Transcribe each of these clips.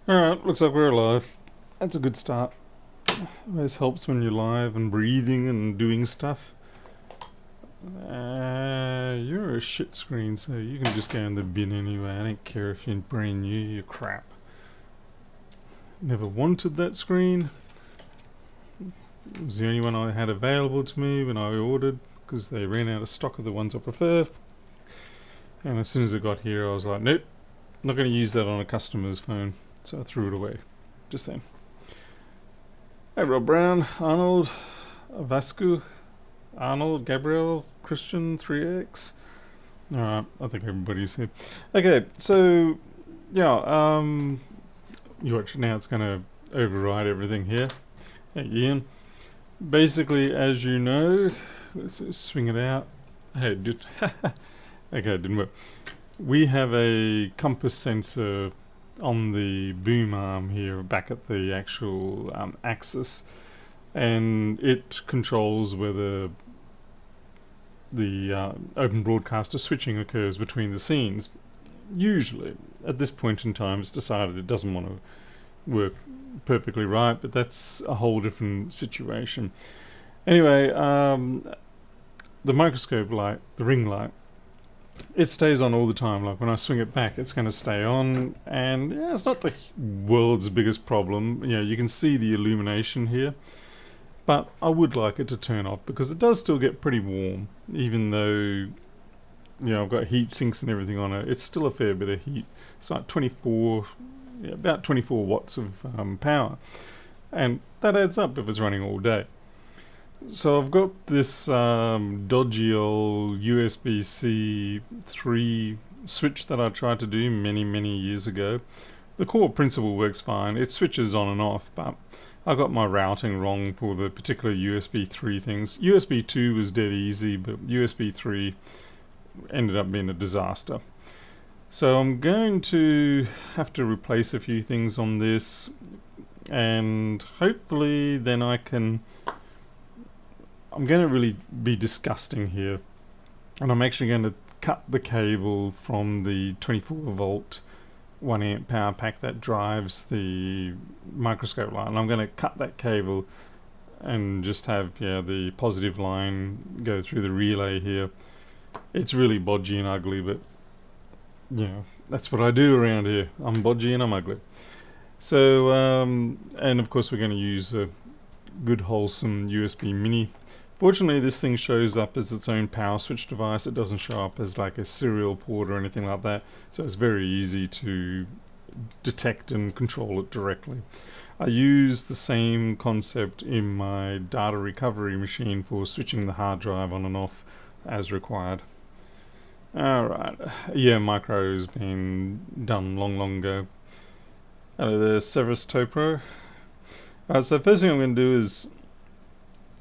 Alright, looks like we're alive. That's a good start. Always helps when you're live and breathing and doing stuff. You're a shit screen, so you can just go in the bin anyway. I don't care if you're brand new, you're crap. Never wanted that screen. It was the only one I had available to me when I ordered, because they ran out of stock of the ones I prefer. And as soon as it got here, I was like, nope, not going to use that on a customer's phone. So I threw it away. Just then. Hey, Rob Brown, Arnold, Vasco, Arnold, Gabriel, Christian, 3X. Alright, I think everybody's here. Okay, so, yeah, you watch now, it's going to override everything here. Hey, Ian. Basically, as you know, let's swing it out. Hey, okay, it didn't work. We have a compass sensor on the boom arm here, back at the actual axis, and it controls whether the open broadcaster switching occurs between the scenes. Usually, at this point in time, it's decided it doesn't want to work perfectly right, but that's a whole different situation. Anyway, the microscope light, the ring light, it stays on all the time. Like when I swing it back, it's going to stay on, and yeah, it's not the world's biggest problem. You know, you can see the illumination here, but I would like it to turn off because it does still get pretty warm, even though, you know, I've got heat sinks and everything on it. It's still a fair bit of heat. It's like 24, yeah, about 24 watts of power, and that adds up if it's running all day. So I've got this dodgy old USB-C 3 switch that I tried to do many years ago. The core principle works fine. It switches on and off, but I got my routing wrong for the particular USB 3 things. USB 2 was dead easy, but USB 3 ended up being a disaster. So I'm going to have to replace a few things on this, and hopefully then I'm going to really be disgusting here, and I'm actually going to cut the cable from the 24 volt 1 amp power pack that drives the microscope line. And I'm going to cut that cable and just have the positive line go through the relay here. It's really bodgy and ugly, but you know, that's what I do around here. I'm bodgy and I'm ugly. So and of course we're going to use a good wholesome USB mini. Fortunately, this thing shows up as its own power switch device. It doesn't show up as like a serial port or anything like that, so it's very easy to detect and control it directly. I use the same concept in my data recovery machine for switching the hard drive on and off as required. Alright, yeah, micro's been done long ago. Hello there, Severus Topro. So first thing I'm going to do is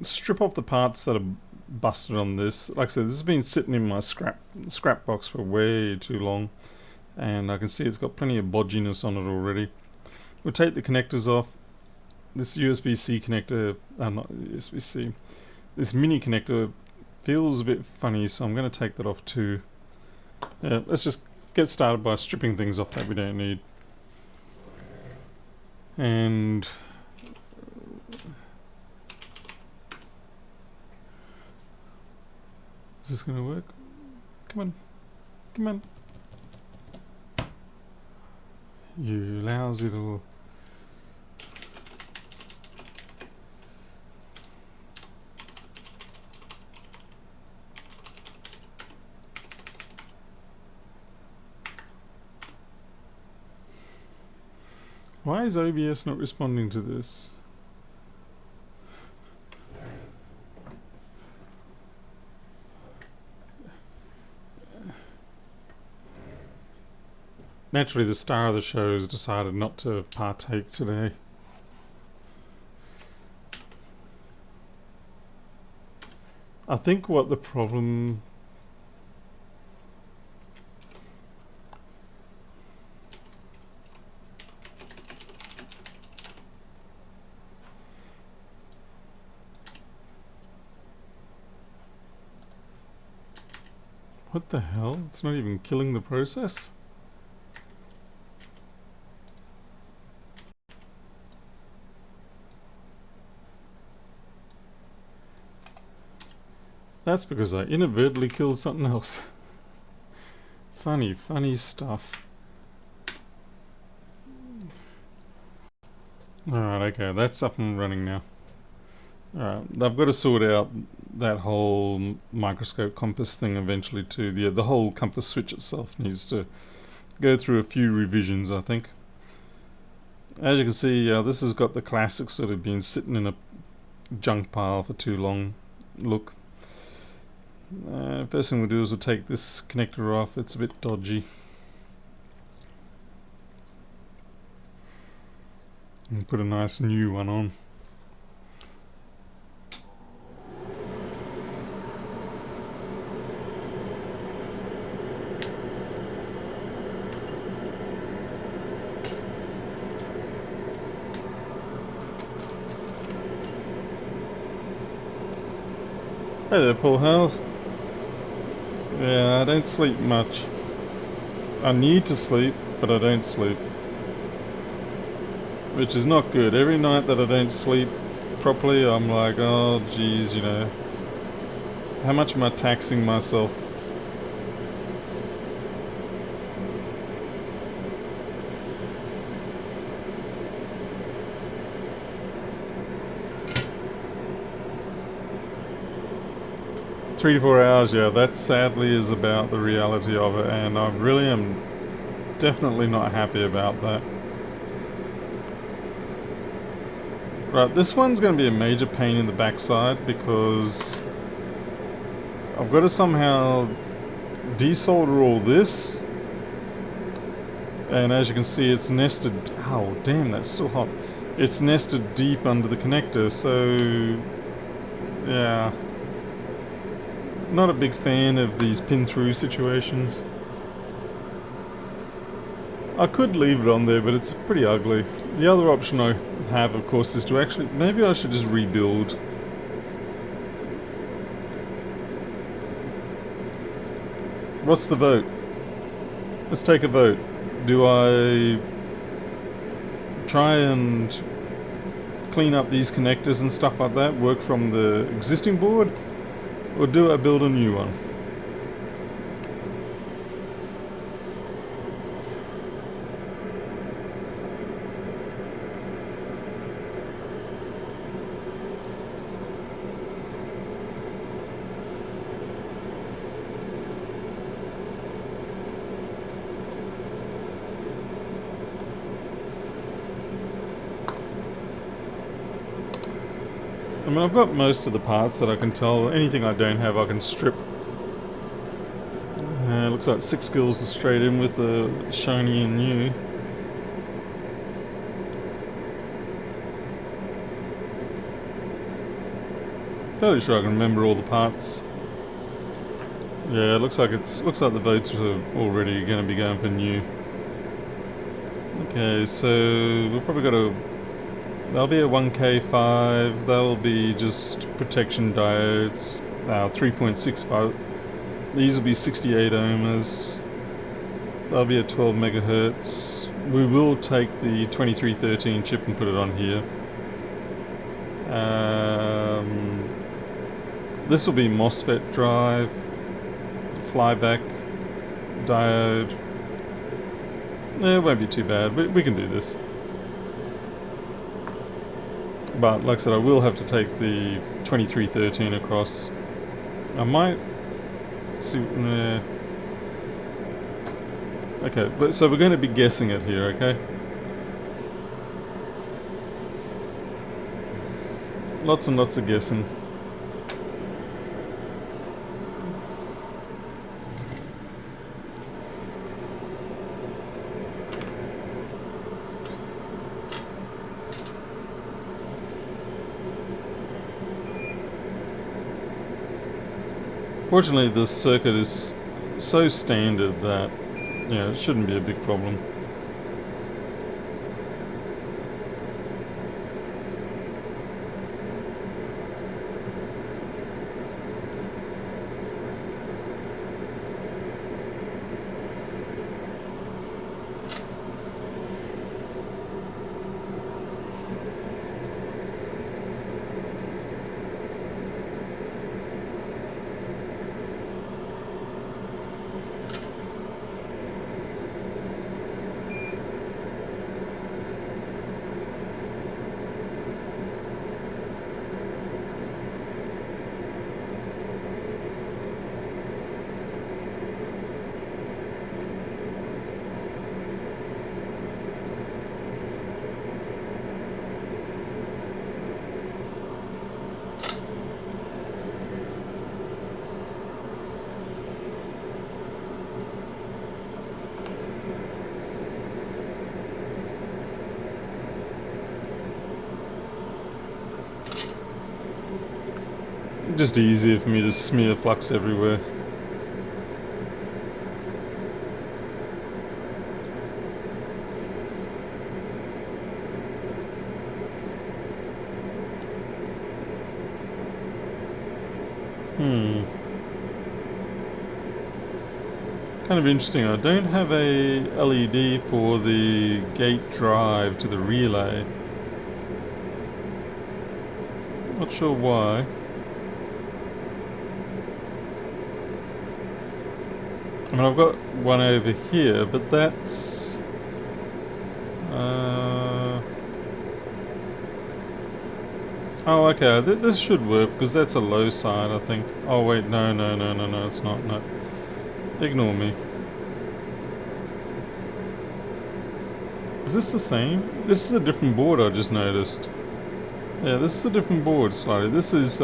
strip off the parts that are busted on this. Like I said, this has been sitting in my scrap box for way too long, and I can see it's got plenty of bodginess on it already. We'll take the connectors off. This USB-C connector, not USB-C, this mini connector feels a bit funny, so I'm going to take that off too. Yeah, let's just get started by stripping things off that we don't need. And is this going to work? Come on. Come on. You lousy little... Why is OBS not responding to this? Naturally, the star of the show has decided not to partake today. I think what the problem... What the hell? It's not even killing the process? That's because I inadvertently killed something else. Funny, funny stuff. Alright, okay, that's up and running now. Alright, I've got to sort out that whole microscope compass thing eventually too. The whole compass switch itself needs to go through a few revisions, I think. As you can see, this has got the classics that have been sitting in a junk pile for too long look. First thing we'll do is we'll take this connector off. It's a bit dodgy. And put a nice new one on. Hey there, Paul Hale. Yeah, I don't sleep much. I need to sleep, but I don't sleep. Which is not good. Every night that I don't sleep properly, I'm like, oh geez, you know, how much am I taxing myself? Three to 4 hours, yeah, that sadly is about the reality of it, and I really am definitely not happy about that. Right, this one's going to be a major pain in the backside because I've got to somehow desolder all this, and as you can see it's nested, oh damn, that's still hot. It's nested deep under the connector, so yeah. Not a big fan of these pin through situations. I could leave it on there, but it's pretty ugly. The other option I have, of course, is to actually... maybe I should just rebuild. What's the vote? Let's take a vote. Do I try and clean up these connectors and stuff like that, work from the existing board, or do I build a new one? I mean, I've got most of the parts that I can tell. Anything I don't have, I can strip. Looks like 6 skills are straight in with the shiny and new. Fairly sure I can remember all the parts. Yeah, it looks like the votes are already going to be going for new. Okay, so we've probably got to... That'll be a 1K5, that'll be just protection diodes, 3.65. These will be 68 ohms. That'll be at 12 megahertz. We will take the 2313 chip and put it on here. This will be MOSFET drive, flyback diode. It won't be too bad, we can do this. But like I said, I will have to take the 2313 across. I might see. Okay, but so we're going to be guessing it here, okay? Lots and lots of guessing. Fortunately, this circuit is so standard that, yeah, it shouldn't be a big problem. Just easier for me to smear flux everywhere. Kind of interesting. I don't have a LED for the gate drive to the relay. Not sure why. I mean, I've got one over here, but that's... oh, okay. This should work, because that's a low side, I think. Oh, wait. No, it's not. No. Ignore me. Is this the same? This is a different board, I just noticed. Yeah, this is a different board slightly. This is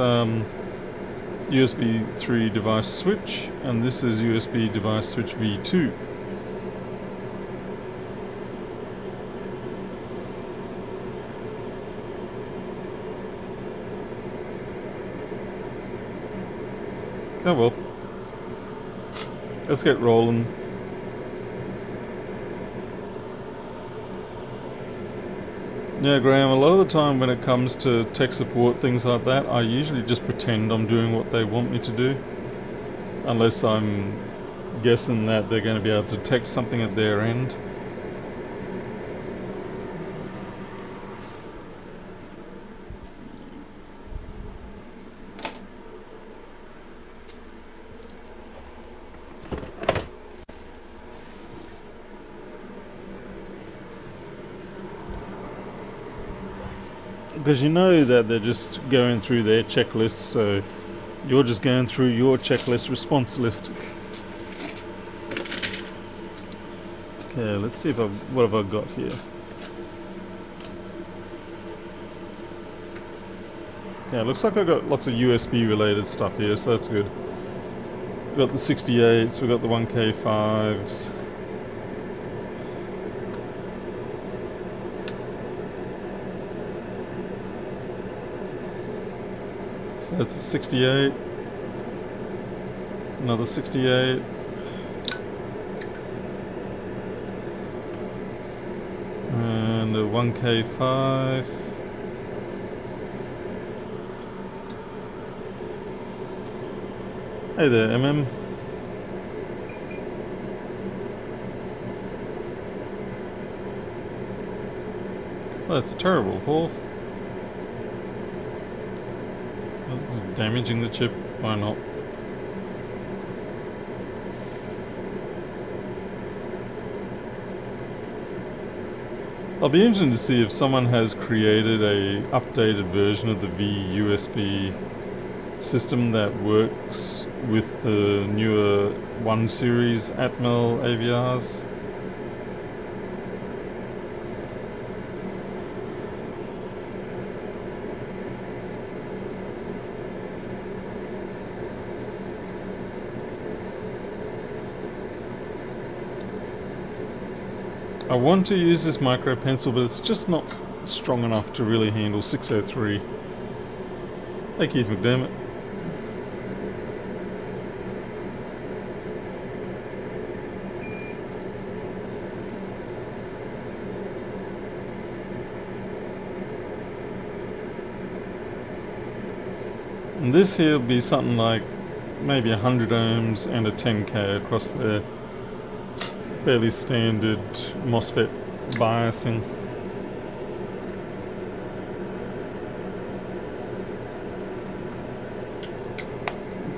USB 3 device switch, and this is USB device switch V2. Oh well. Let's get rolling. Yeah, Graham, a lot of the time when it comes to tech support, things like that, I usually just pretend I'm doing what they want me to do. Unless I'm guessing that they're going to be able to detect something at their end. Because you know that they're just going through their checklists, so you're just going through your checklist response list. Okay, let's see if what have I got here. Yeah, it looks like I've got lots of USB related stuff here, so that's good. We've got the 68s, we've got the 1K5s. So that's a 68, another 68, and a 1K5. Hey there, MM. That's terrible, Paul. Damaging the chip, why not? I'll be interested to see if someone has created a updated version of the VUSB system that works with the newer 1 series Atmel AVRs. I want to use this micro pencil, but it's just not strong enough to really handle 603. Hey Keith McDermott. And this here will be something like maybe 100 ohms and a 10K across there. Fairly standard MOSFET biasing.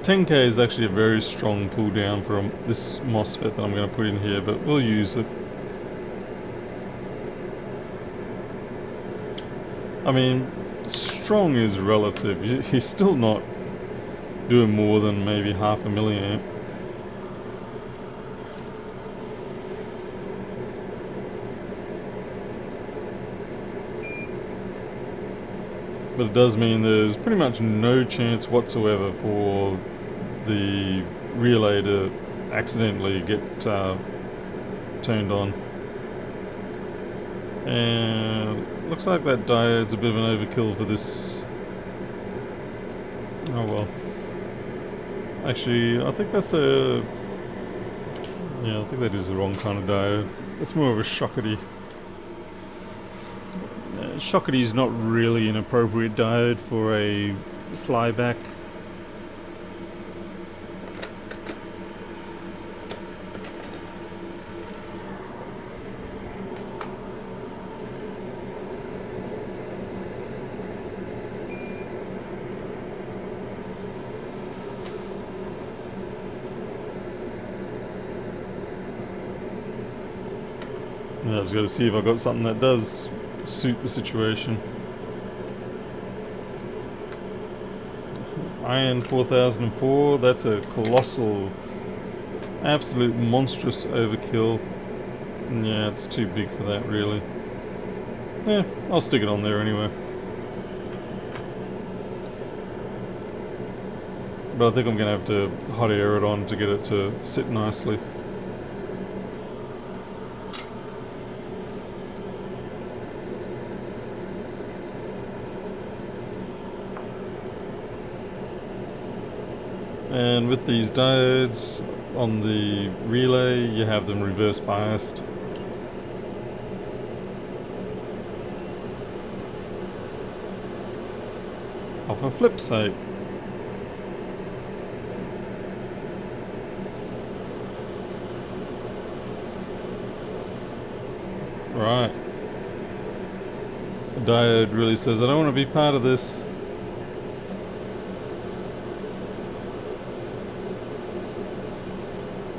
$10K is actually a very strong pull down from this MOSFET that I'm going to put in here, but we'll use it. I mean, strong is relative. He's still not doing more than maybe half a milliamp. But it does mean there's pretty much no chance whatsoever for the relay to accidentally get turned on. And looks like that diode's a bit of an overkill for this. Oh well. Actually, I think that's a... Yeah, I think that is the wrong kind of diode. It's more of a Schottky. Schottky is not really an appropriate diode for a flyback. Yeah, I've just got to see if I've got something that does suit the situation. Iron 4004, that's a colossal, absolute monstrous overkill. Yeah, it's too big for that really. Yeah, I'll stick it on there anyway. But I think I'm going to have to hot air it on to get it to sit nicely. And with these diodes on the relay, you have them reverse biased. Oh, for flip's sake. Right. The diode really says, I don't want to be part of this.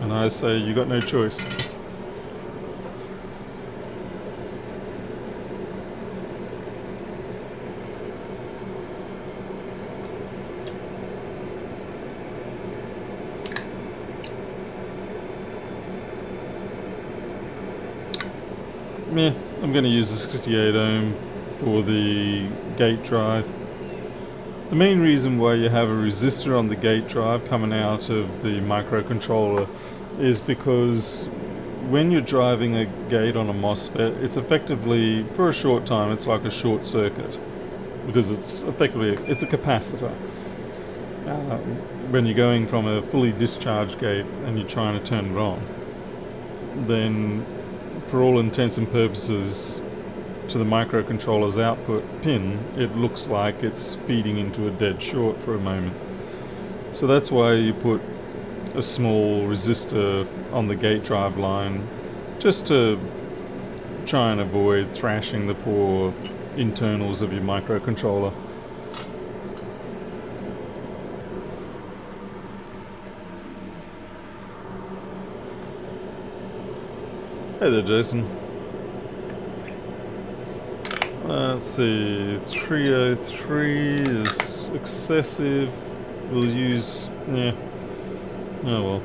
And I say, you got no choice. Yeah, I'm going to use the 68 ohm for the gate drive. The main reason why you have a resistor on the gate drive coming out of the microcontroller is because when you're driving a gate on a MOSFET, it's effectively, for a short time, it's like a short circuit because it's effectively, it's a capacitor. When you're going from a fully discharged gate and you're trying to turn it on, then for all intents and purposes, to the microcontroller's output pin, it looks like it's feeding into a dead short for a moment. So that's why you put a small resistor on the gate drive line, just to try and avoid thrashing the poor internals of your microcontroller. Hey there, Jason. Let's see, 303 is excessive. We'll use, yeah, oh well.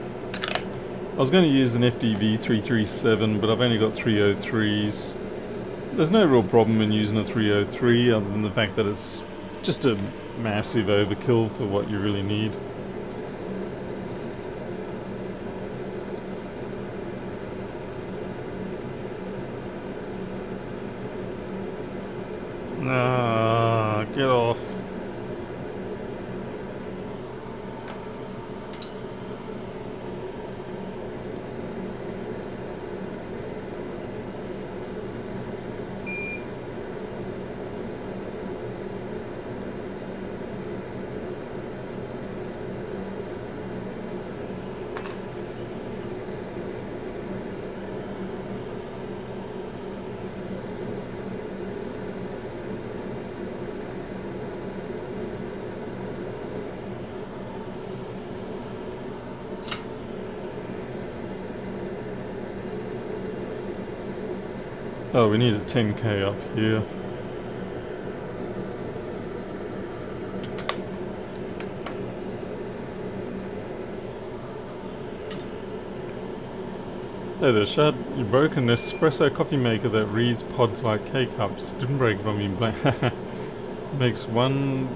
I was going to use an FDV 337, but I've only got 303s. There's no real problem in using a 303 other than the fact that it's just a massive overkill for what you really need. Ah, get off. Oh, we need a 10K up here. Hey there, Shad. You broke an espresso coffee maker that reads pods like K-cups. Didn't break it on me blank. Makes one...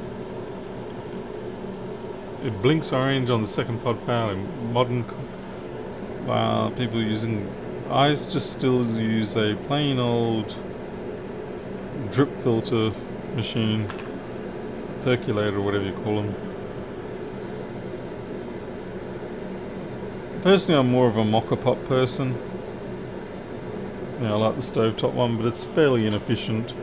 It blinks orange on the second pod failing. Modern... Wow, people using... I just still use a plain old drip filter machine, percolator, whatever you call them. Personally, I'm more of a mocha pot person. I like the stovetop one, but it's fairly inefficient.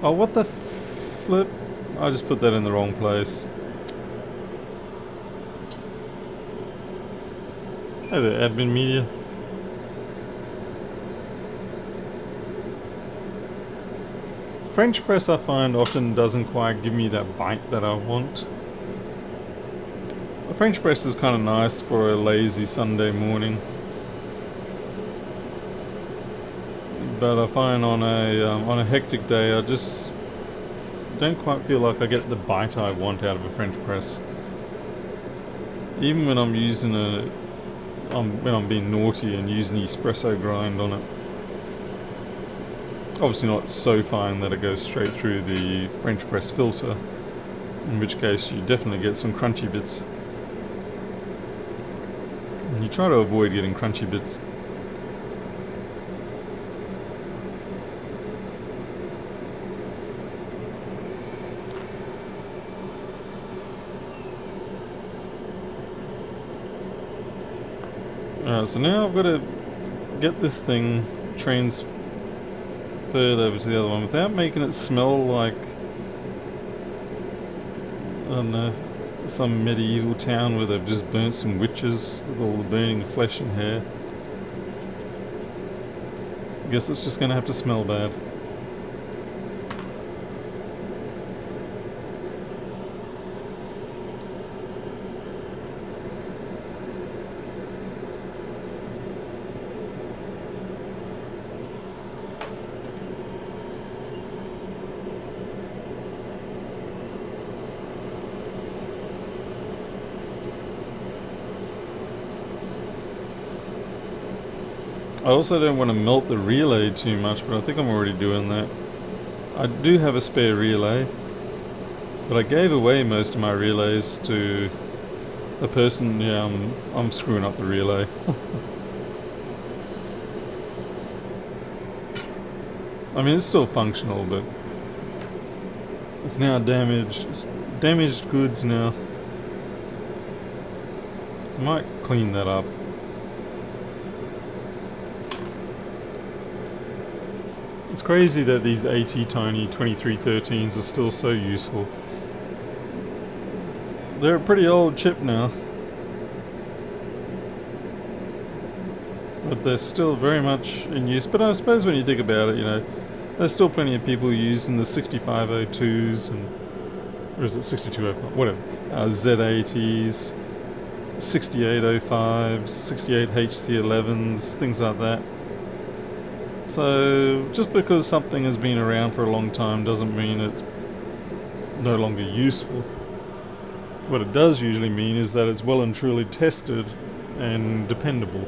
Oh, what the flip? I just put that in the wrong place. Hey there, admin media. French press I find often doesn't quite give me that bite that I want. A French press is kind of nice for a lazy Sunday morning. But I find on a hectic day I just don't quite feel like I get the bite I want out of a French press. Even when I'm using when I'm being naughty and using the espresso grind on it. Obviously not so fine that it goes straight through the French press filter, in which case you definitely get some crunchy bits. And you try to avoid getting crunchy bits. Alright, so now I've got to get this thing transferred over to the other one without making it smell like, I don't know, some medieval town where they've just burnt some witches with all the burning flesh and hair. I guess it's just going to have to smell bad. I also don't want to melt the relay too much, but I think I'm already doing that. I do have a spare relay, but I gave away most of my relays to a person. Yeah, I'm screwing up the relay. I mean, it's still functional, but it's now damaged. It's damaged goods now. I might clean that up. It's crazy that these AT Tiny 2313s are still so useful. They're a pretty old chip now, but they're still very much in use. But I suppose when you think about it, there's still plenty of people using the 6502s or is it 6205? Whatever. Z80s, 6805s, 68HC11s, things like that. So just because something has been around for a long time doesn't mean it's no longer useful. What it does usually mean is that it's well and truly tested and dependable.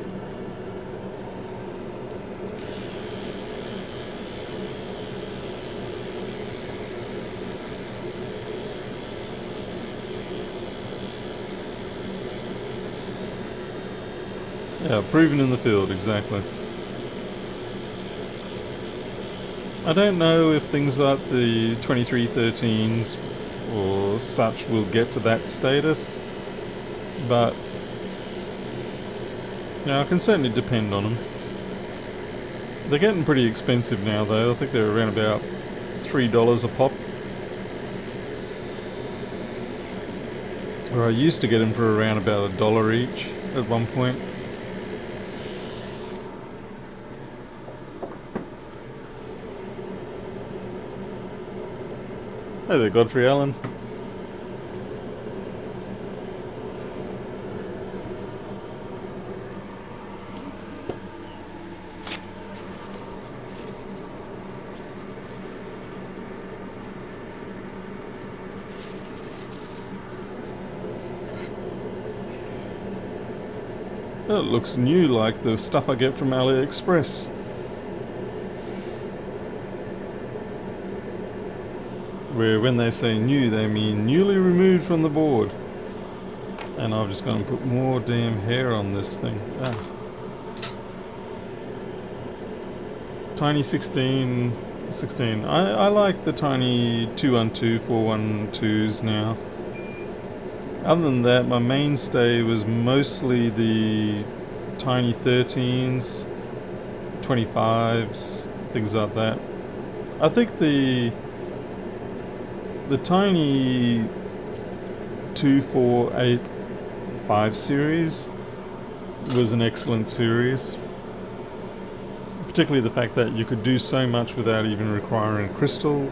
Yeah, proven in the field, exactly. I don't know if things like the 2313s or such will get to that status, but I can certainly depend on them. They're getting pretty expensive now though. I think they're around about $3 a pop. Or I used to get them for around about $1 each at one point. Hey there, Godfrey Allen. It looks new, like the stuff I get from AliExpress. Where when they say new, they mean newly removed from the board. And I've just gone to put more damn hair on this thing. Tiny 16. I like the tiny 212, 412s now. Other than that, my mainstay was mostly the tiny 13s, 25s, things like that. I think the tiny 2, 4, 8, 5 series was an excellent series. Particularly the fact that you could do so much without even requiring crystal.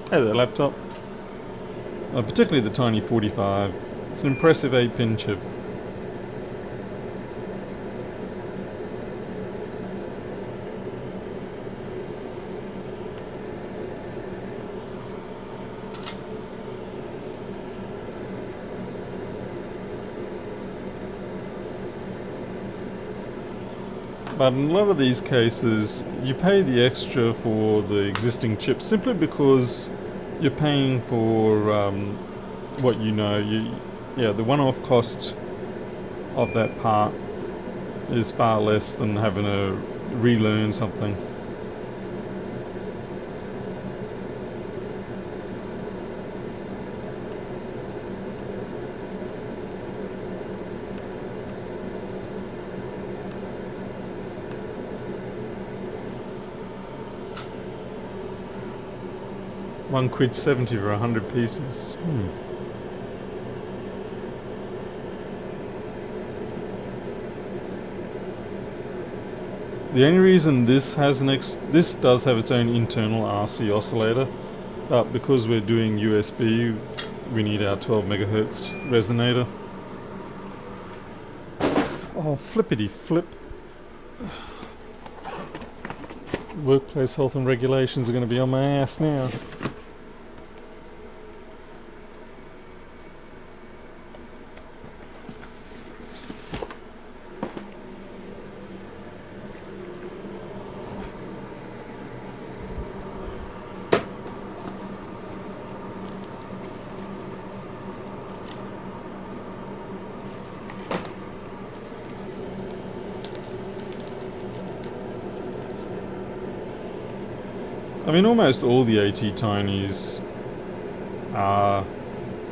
Hey there, laptop. Particularly the tiny 45. It's an impressive 8-pin chip. But in a lot of these cases, you pay the extra for the existing chip simply because you're paying for what you know. The one-off cost of that part is far less than having to relearn something. £1.70 for 100 pieces. The only reason this has this does have its own internal RC oscillator, but because we're doing USB, we need our 12 megahertz resonator. Oh, flippity flip! Workplace health and regulations are going to be on my ass now. I mean, almost all the AT Tinies are,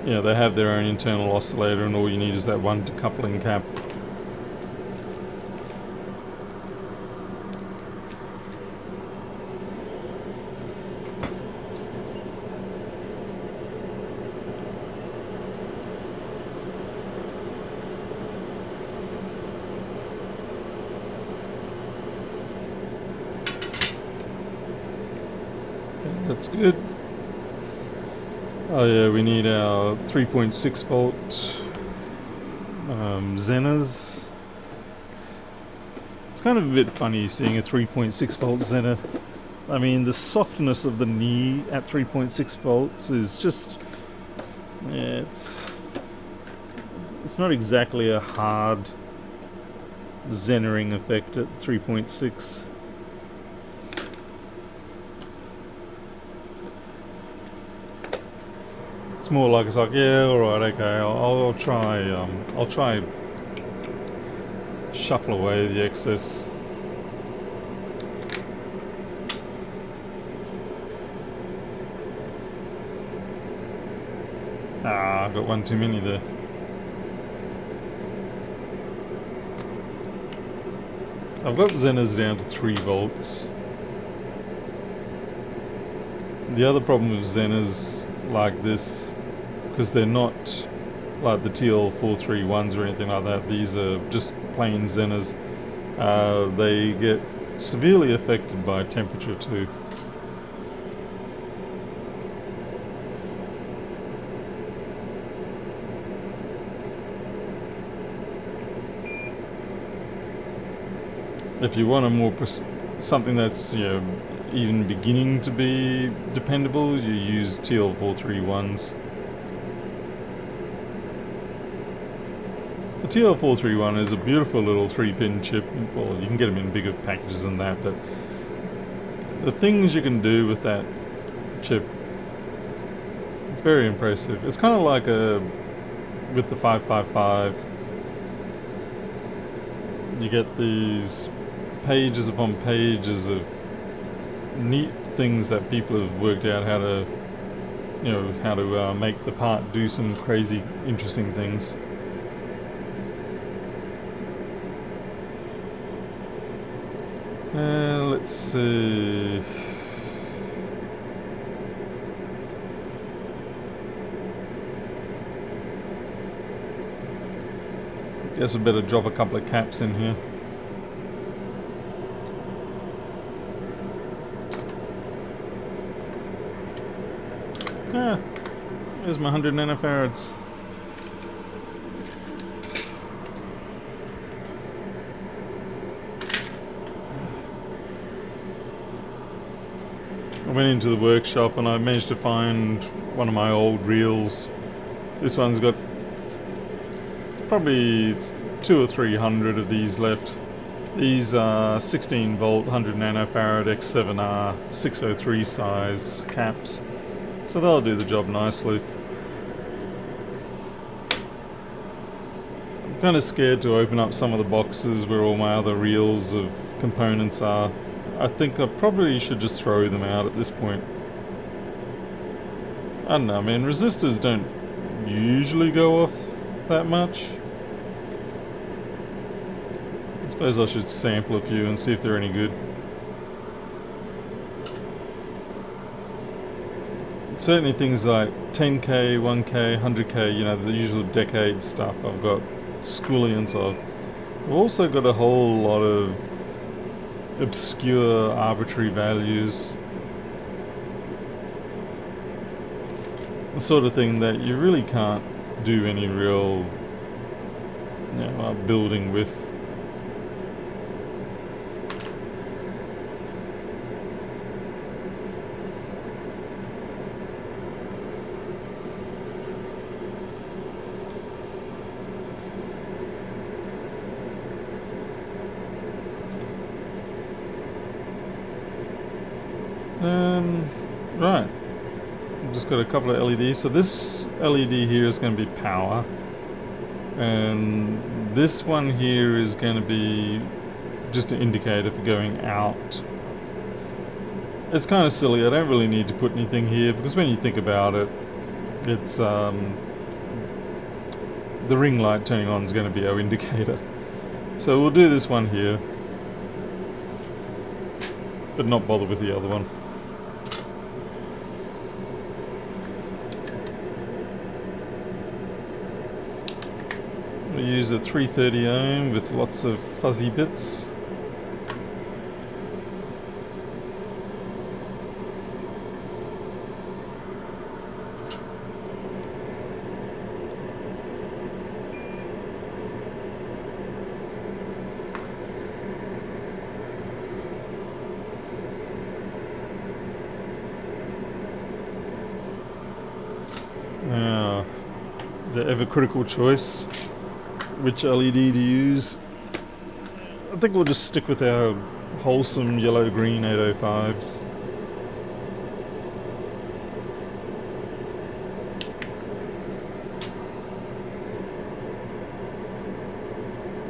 they have their own internal oscillator, and all you need is that one decoupling cap. That's good. Oh yeah, we need our 3.6 volt Zenas. It's kind of a bit funny seeing a 3.6 volt Zener. I mean, the softness of the knee at 3.6 volts is just, it's not exactly a hard Zenering effect at 3.6. More like it's like, yeah, all right, okay, I'll try shuffle away the excess. I got one too many there. I've got Zeners down to 3 volts. The other problem with Zeners like this, because they're not like the TL431s or anything like that, these are just plain Zeners, they get severely affected by temperature too. If you want a more something that's even beginning to be dependable, you use TL431s. The TL431 is a beautiful little 3-pin chip. Well, you can get them in bigger packages than that, but the things you can do with that chip, it's very impressive. It's kind of like with the 555, you get these pages upon pages of neat things that people have worked out how to, how to make the part do some crazy, interesting things. Let's see. Guess I better drop a couple of caps in here. There's my 100 nanofarads. I went into the workshop and I managed to find one of my old reels. This one's got probably 200 or 300 of these left. These are 16 volt 100 nanofarad X7R 603 size caps, so they'll do the job nicely. I'm kind of scared to open up some of the boxes where all my other reels of components are. I think I probably should just throw them out at this point. I don't know, man, resistors don't usually go off that much. I suppose I should sample a few and see if they're any good. Certainly things like 10k, 1k, 100k, the usual decade stuff I've got squillions of. I've also got a whole lot of obscure arbitrary values. The sort of thing that you really can't do any real building with. Right, I've just got a couple of LEDs. So this LED here is going to be power, and this one here is going to be just an indicator for going out. It's kind of silly, I don't really need to put anything here, because when you think about it, it's the ring light turning on is going to be our indicator. So we'll do this one here, but not bother with the other one. We use a 330 ohm with lots of fuzzy bits. Now, the ever critical choice. Which LED to use? I think we'll just stick with our wholesome yellow-green 805s.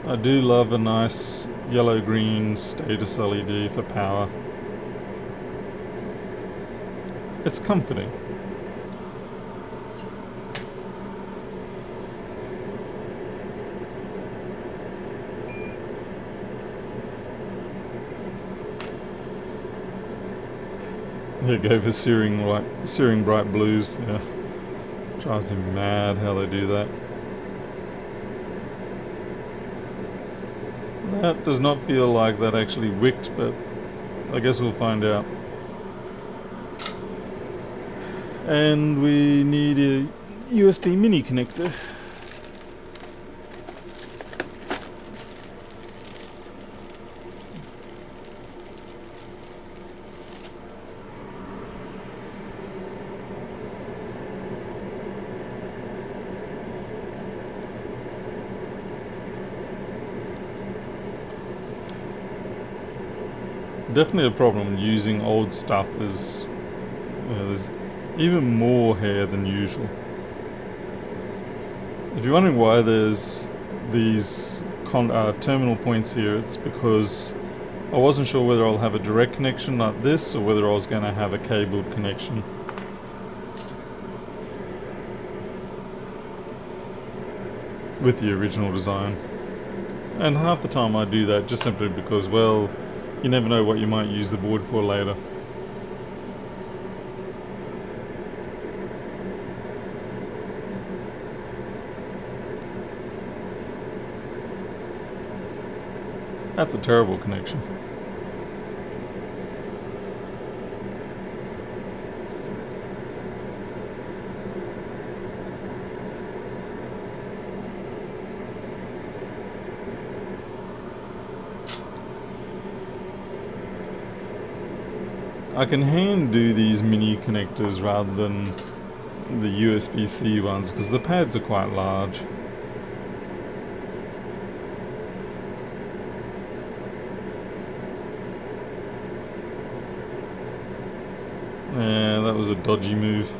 I do love a nice yellow-green status LED for power. It's comforting. Here go for searing bright blues. Yeah, drives me mad how they do that. That does not feel like that actually wicked, but I guess we'll find out. And we need a USB mini connector. Definitely a problem using old stuff is there's even more hair than usual. If you're wondering why there's these terminal points here, it's because I wasn't sure whether I'll have a direct connection like this or whether I was going to have a cabled connection. With the original design. And half the time I do that just simply because, well, you never know what you might use the board for later. That's a terrible connection. I can hand do these mini connectors rather than the USB-C ones because the pads are quite large. Yeah, that was a dodgy move.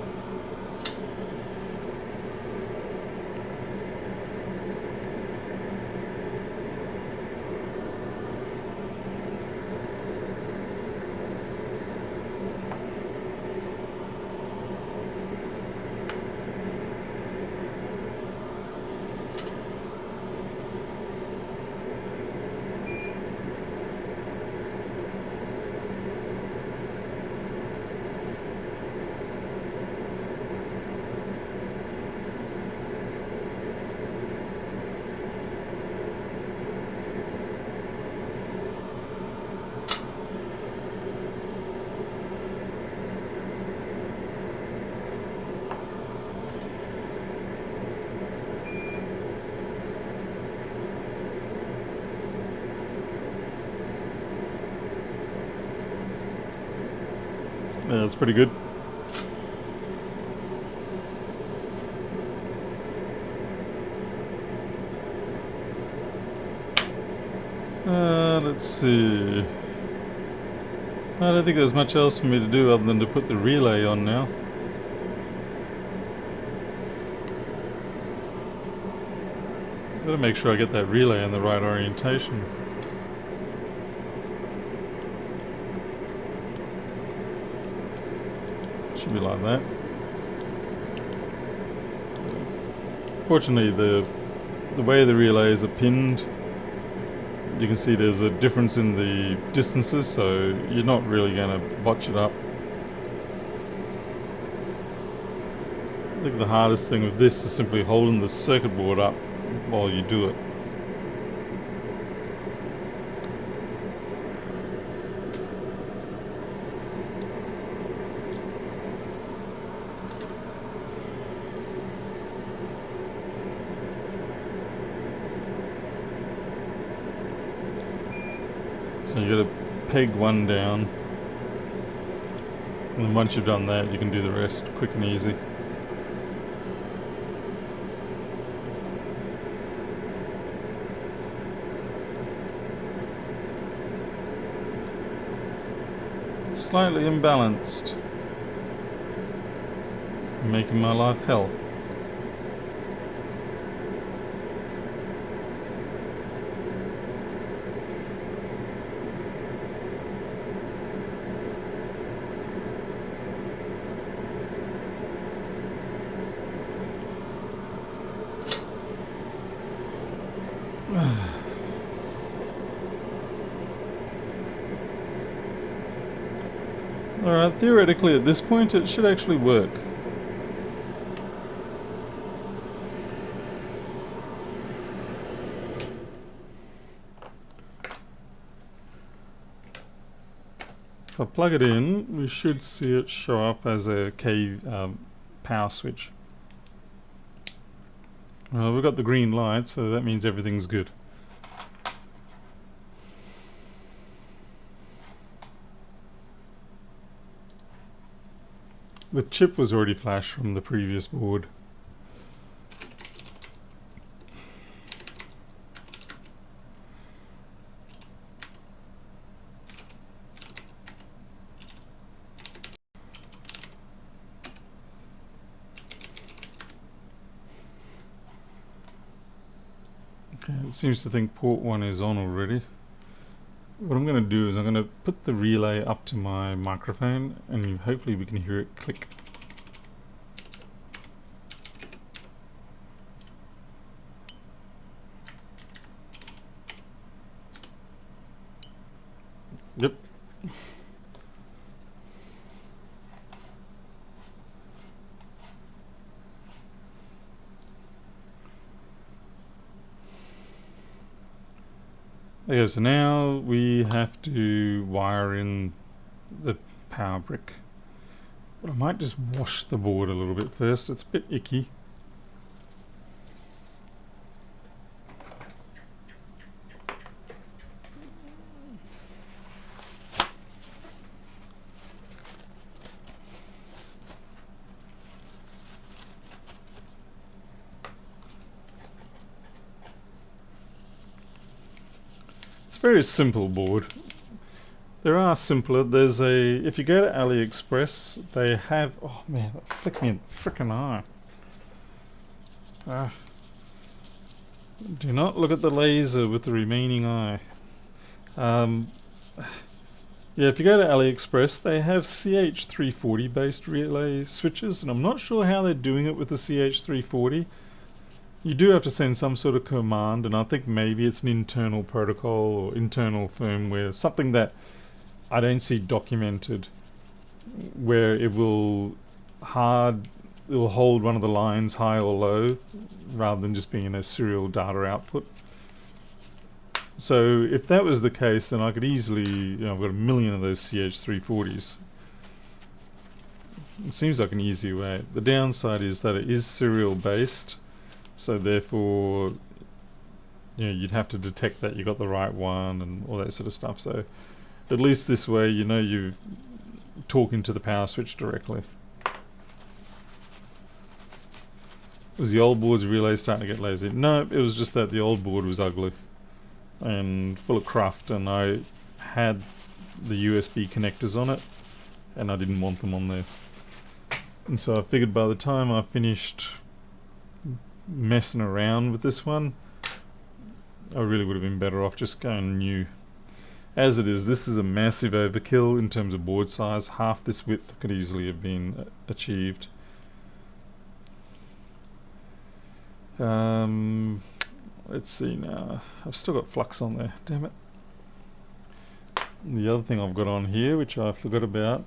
Yeah, that's pretty good. Let's see. I don't think there's much else for me to do other than to put the relay on now. Gotta make sure I get that relay in the right orientation. Should be like that. Fortunately, the way the relays are pinned, you can see there's a difference in the distances, so you're not really going to botch it up. I think the hardest thing with this is simply holding the circuit board up while you do it. So you got to peg one down, and then once you've done that, you can do the rest quick and easy. It's slightly imbalanced, making my life hell. Alright, theoretically at this point it should actually work. If I plug it in, we should see it show up as a power switch. We've got the green light, so that means everything's good. The chip was already flashed from the previous board. Okay, it seems to think port 1 is on already. what I'm going to do is I'm going to put the relay up to my microphone and hopefully we can hear it click. Yep. Okay, so now we have to wire in the power brick. But I might just wash the board a little bit first, it's a bit icky. Very simple board. There are simpler. There's a, if you go to AliExpress, they have, oh man, that flicked me in the frickin' eye. Do not look at the laser with the remaining eye. Yeah, if you go to AliExpress, they have CH340 based relay switches, and I'm not sure how they're doing it with the CH340. You do have to send some sort of command, and I think maybe it's an internal protocol or internal firmware, something that I don't see documented, where it will hold one of the lines high or low rather than just being a serial data output. So if that was the case, then I could easily, I've got a million of those CH340s. It seems like an easy way. The downside is that it is serial based. So therefore, you'd have to detect that you got the right one and all that sort of stuff. So at least this way, you're talking to the power switch directly. Was the old board's relay starting to get lazy? No, it was just that the old board was ugly and full of cruft, and I had the USB connectors on it, and I didn't want them on there. And so I figured by the time I finished messing around with this one, I really would have been better off just going new. As it is, this is a massive overkill in terms of board size. Half this width could easily have been achieved. Let's see now. I've still got flux on there, damn it. The other thing I've got on here, which I forgot about,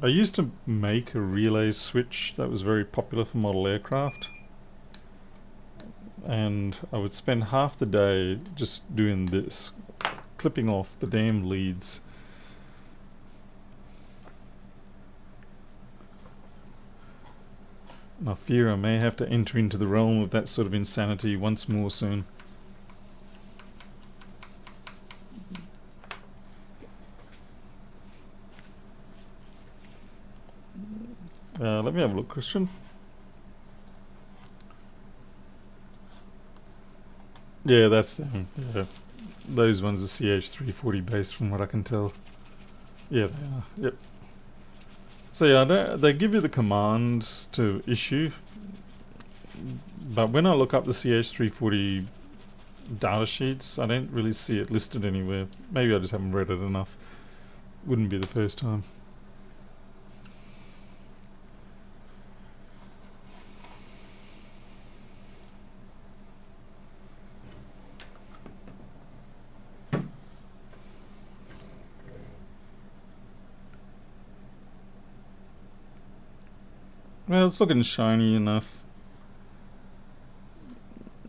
I used to make a relay switch that was very popular for model aircraft. And I would spend half the day just doing this, clipping off the damn leads. I fear I may have to enter into the realm of that sort of insanity once more soon. Let me have a look, Christian. Yeah, that's them. Yeah. Those ones are CH340 based from what I can tell. Yeah, they are. Yep. So yeah, they give you the commands to issue, but when I look up the CH340 data sheets, I don't really see it listed anywhere. Maybe I just haven't read it enough. Wouldn't be the first time. Well, it's looking shiny enough.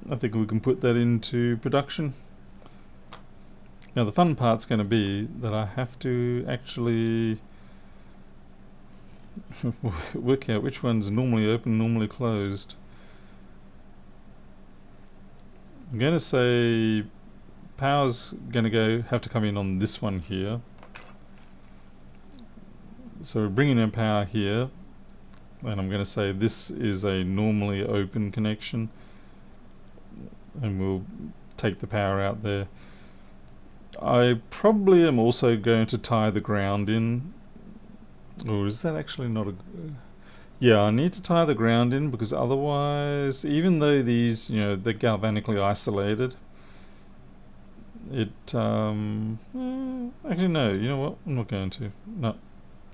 I think we can put that into production. Now the fun part's going to be that I have to actually work out which one's normally open, normally closed. I'm going to say power's going to have to come in on this one here. So we're bringing in power here. And I'm going to say this is a normally open connection, and we'll take the power out there. I probably am also going to tie the ground in, or is that actually not a... Yeah, I need to tie the ground in, because otherwise, even though these, they're galvanically isolated, actually no, you know what, I'm not going to. No,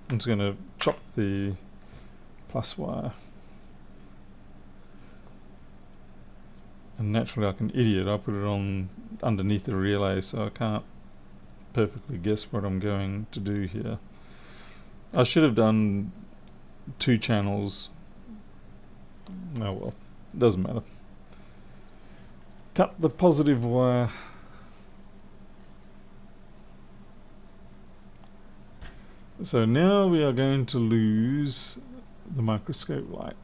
I'm just going to chop the plus wire. And naturally, like an idiot, I put it on underneath the relay, so I can't perfectly guess what I'm going to do here. I should have done 2 channels. Oh well, doesn't matter. Cut the positive wire. So now we are going to lose the microscope light.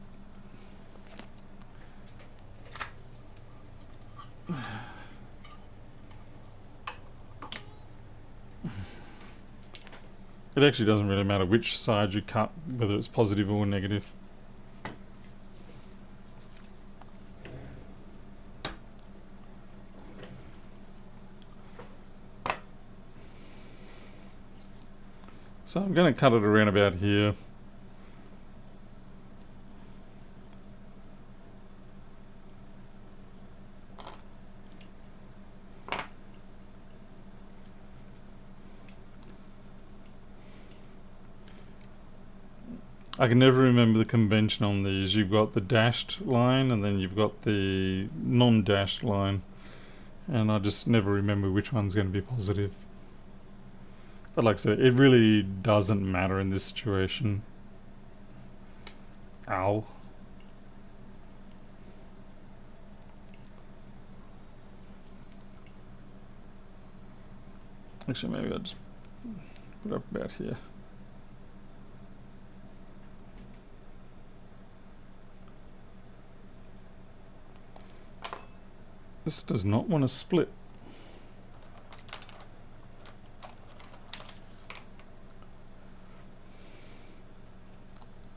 It actually doesn't really matter which side you cut, whether it's positive or negative. So I'm going to cut it around about here. I can never remember the convention on these. You've got the dashed line and then you've got the non-dashed line. And I just never remember which one's going to be positive. But like I said, it really doesn't matter in this situation. Ow. Actually, maybe I'll just put it up about here. This does not want to split.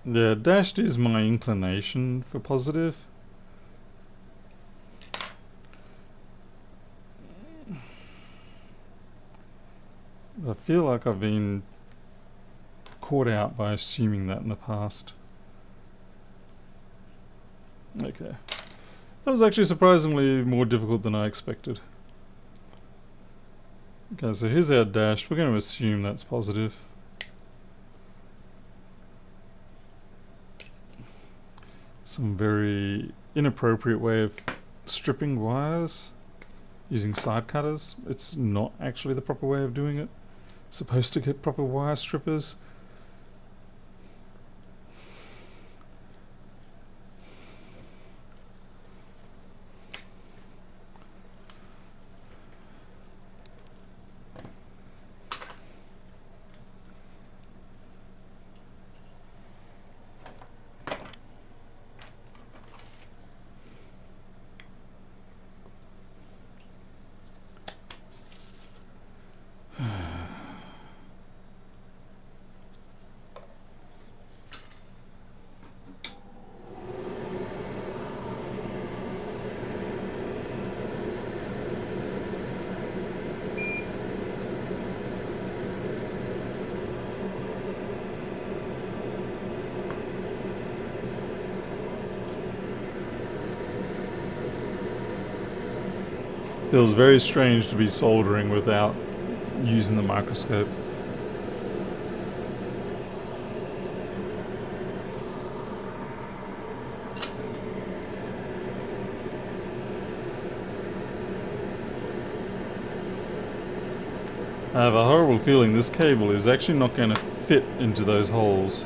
Yeah, dashed is my inclination for positive. I feel like I've been caught out by assuming that in the past. Okay. That was actually surprisingly more difficult than I expected. Okay, so here's our dash. We're going to assume that's positive. Some very inappropriate way of stripping wires using side cutters. It's not actually the proper way of doing it. Supposed to get proper wire strippers. Feels very strange to be soldering without using the microscope. I have a horrible feeling this cable is actually not going to fit into those holes.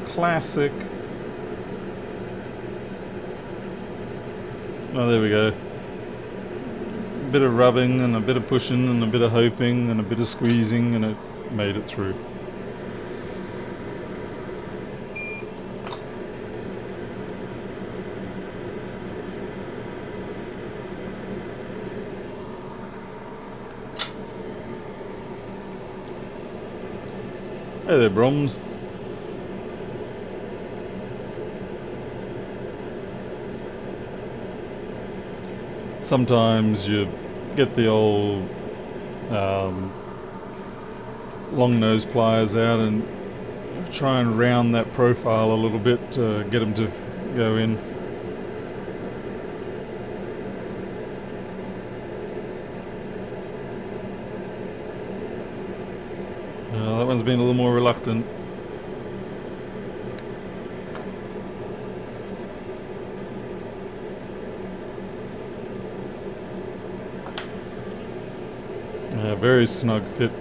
Classic. Oh, there we go. A bit of rubbing and a bit of pushing and a bit of hoping and a bit of squeezing, and it made it through. Hey there, Broms. Sometimes you get the old long nose pliers out and try and round that profile a little bit to get them to go in. one's been a little more reluctant. Yeah, very snug fit.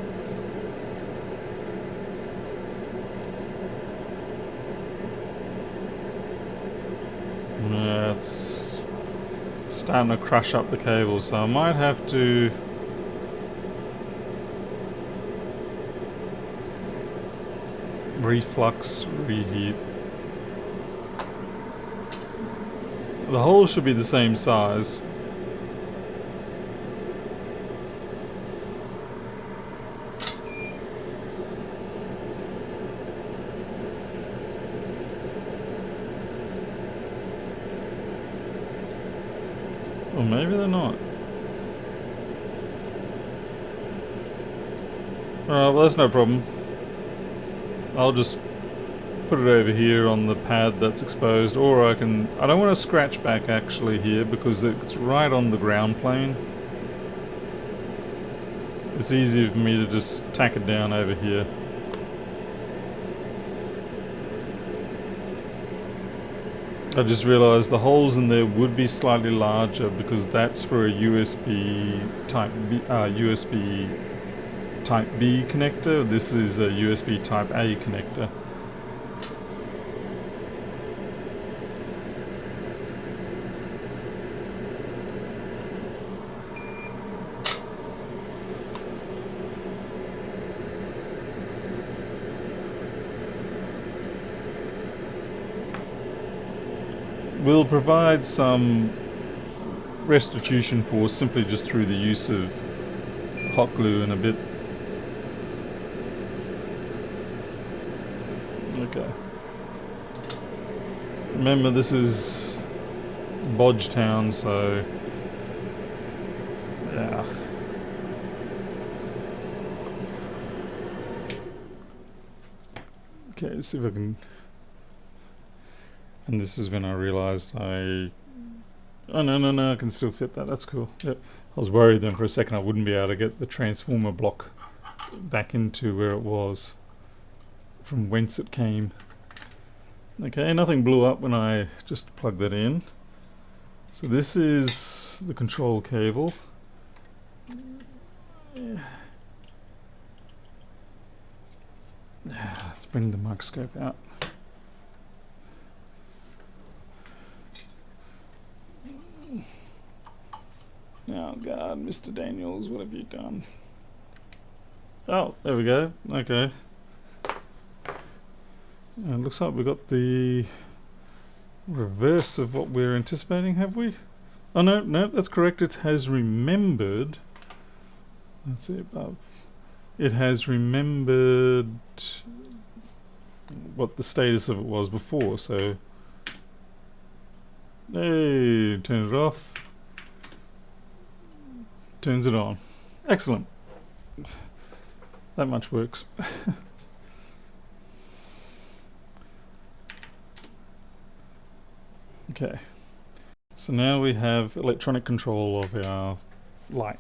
Yeah, it's starting to crush up the cable, so I might have to reflux, reheat. The hole should be the same size. Or maybe they're not. Alright, well that's no problem. I'll just put it over here on the pad that's exposed, or I don't want to scratch back actually here because it's right on the ground plane. It's easier for me to just tack it down over here. I just realized the holes in there would be slightly larger because that's for a USB type B connector. This is a USB type A connector. We'll provide some restitution force simply just through the use of hot glue in a bit. Okay. Remember, this is Bodge Town, so yeah. Okay, let's see if I can. And this is when I realized oh no, I can still fit that. That's cool. Yep. I was worried then for a second I wouldn't be able to get the transformer block back into where it was, from whence it came. Okay, nothing blew up when I just plugged that in. So this is the control cable. Let's bring the microscope out. Oh God, Mr. Daniels, what have you done? Oh, there we go. Okay. And it looks like we've got the reverse of what we're anticipating, have we? Oh no, that's correct. It has remembered. Let's see above. It has remembered what the status of it was before, so hey, turn it off. Turns it on. Excellent. That much works. Okay. So now we have electronic control of our light.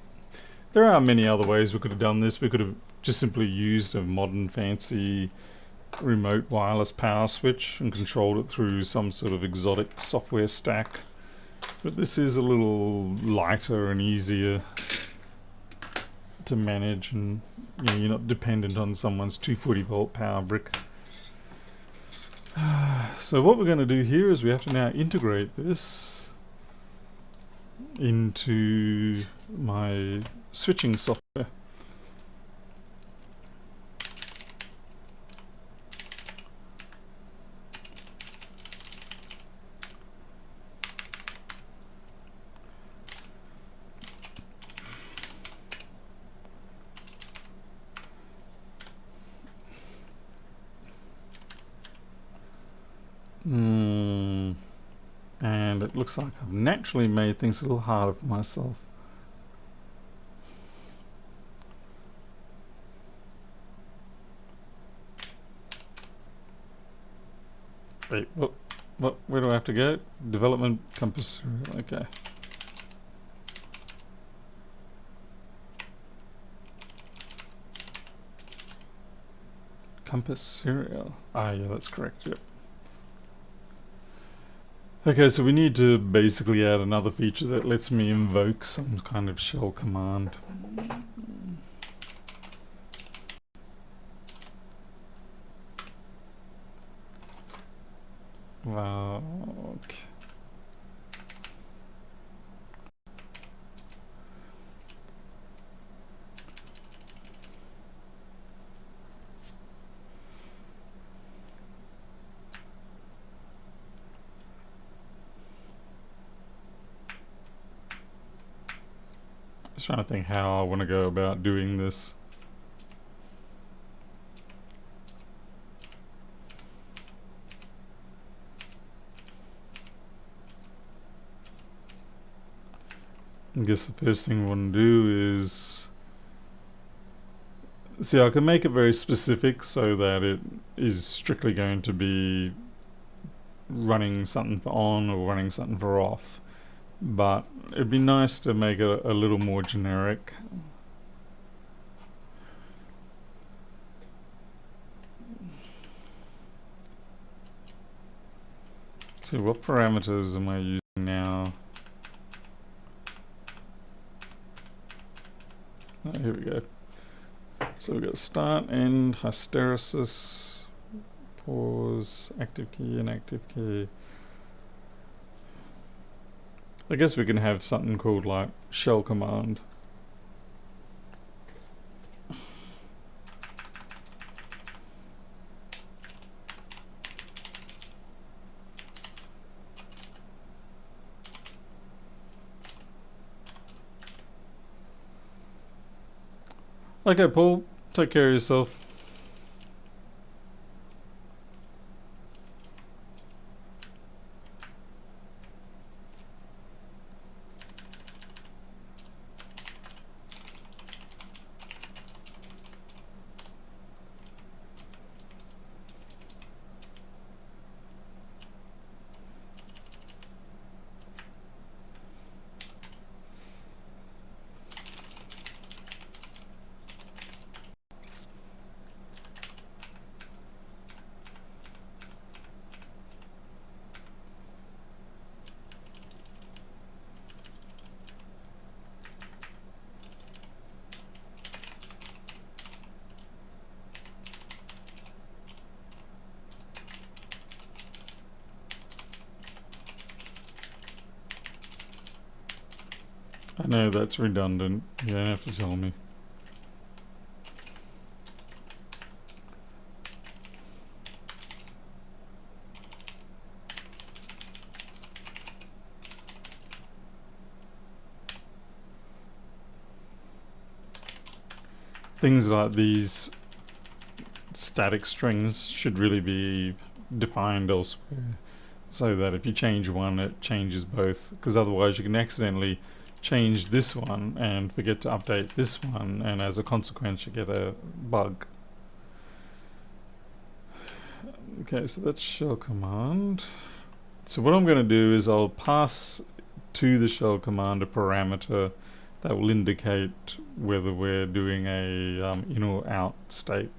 There are many other ways we could have done this. We could have just simply used a modern fancy remote wireless power switch and controlled it through some sort of exotic software stack. But this is a little lighter and easier to manage, and you're not dependent on someone's 240 volt power brick. So what we're going to do here is we have to now integrate this into my switching software. And it looks like I've naturally made things a little harder for myself. Wait, what, where do I have to go? Development compass, okay. compass serial. Ah, yeah, that's correct. Yep. Okay, so we need to basically add another feature that lets me invoke some kind of shell command. Okay. Just trying to think how I want to go about doing this. I guess the first thing I want to do is see, I can make it very specific so that it is strictly going to be running something for on or running something for off, but it'd be nice to make it a little more generic. So what parameters am I using now? Oh, here we go. So we've got start, end, hysteresis, pause, active key, inactive key. I guess we can have something called like shell command. Okay, Paul, take care of yourself. I know that's redundant. You don't have to tell me. Things like these static strings should really be defined elsewhere, so that if you change one, it changes both, because otherwise you can accidentally change this one and forget to update this one, and as a consequence you get a bug. Okay, so that's shell command. So what I'm going to do is I'll pass to the shell command a parameter that will indicate whether we're doing a in or out state.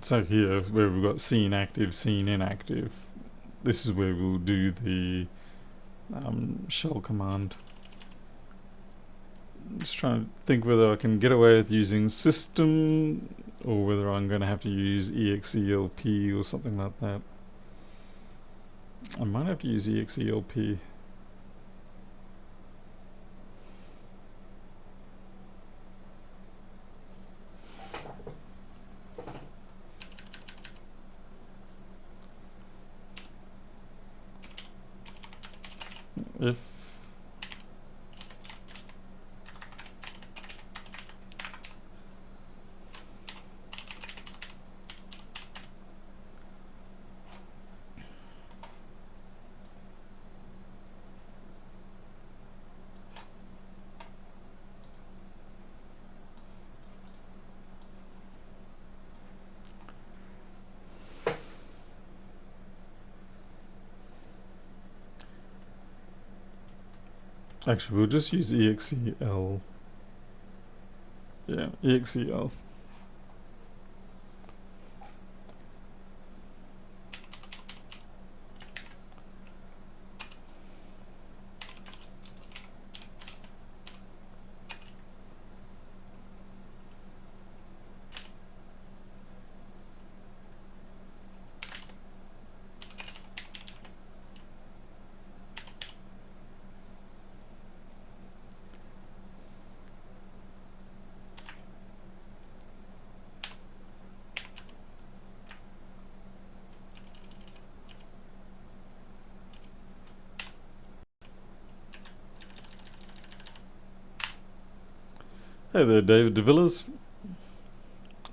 So here, where we've got scene active, scene inactive, this is where we'll do the shell command. Just trying to think whether I can get away with using system or whether I'm going to have to use exelp or something like that. I might have to use exelp. If Actually, we'll just use exel. Yeah, exel. Hey there, David de Villiers.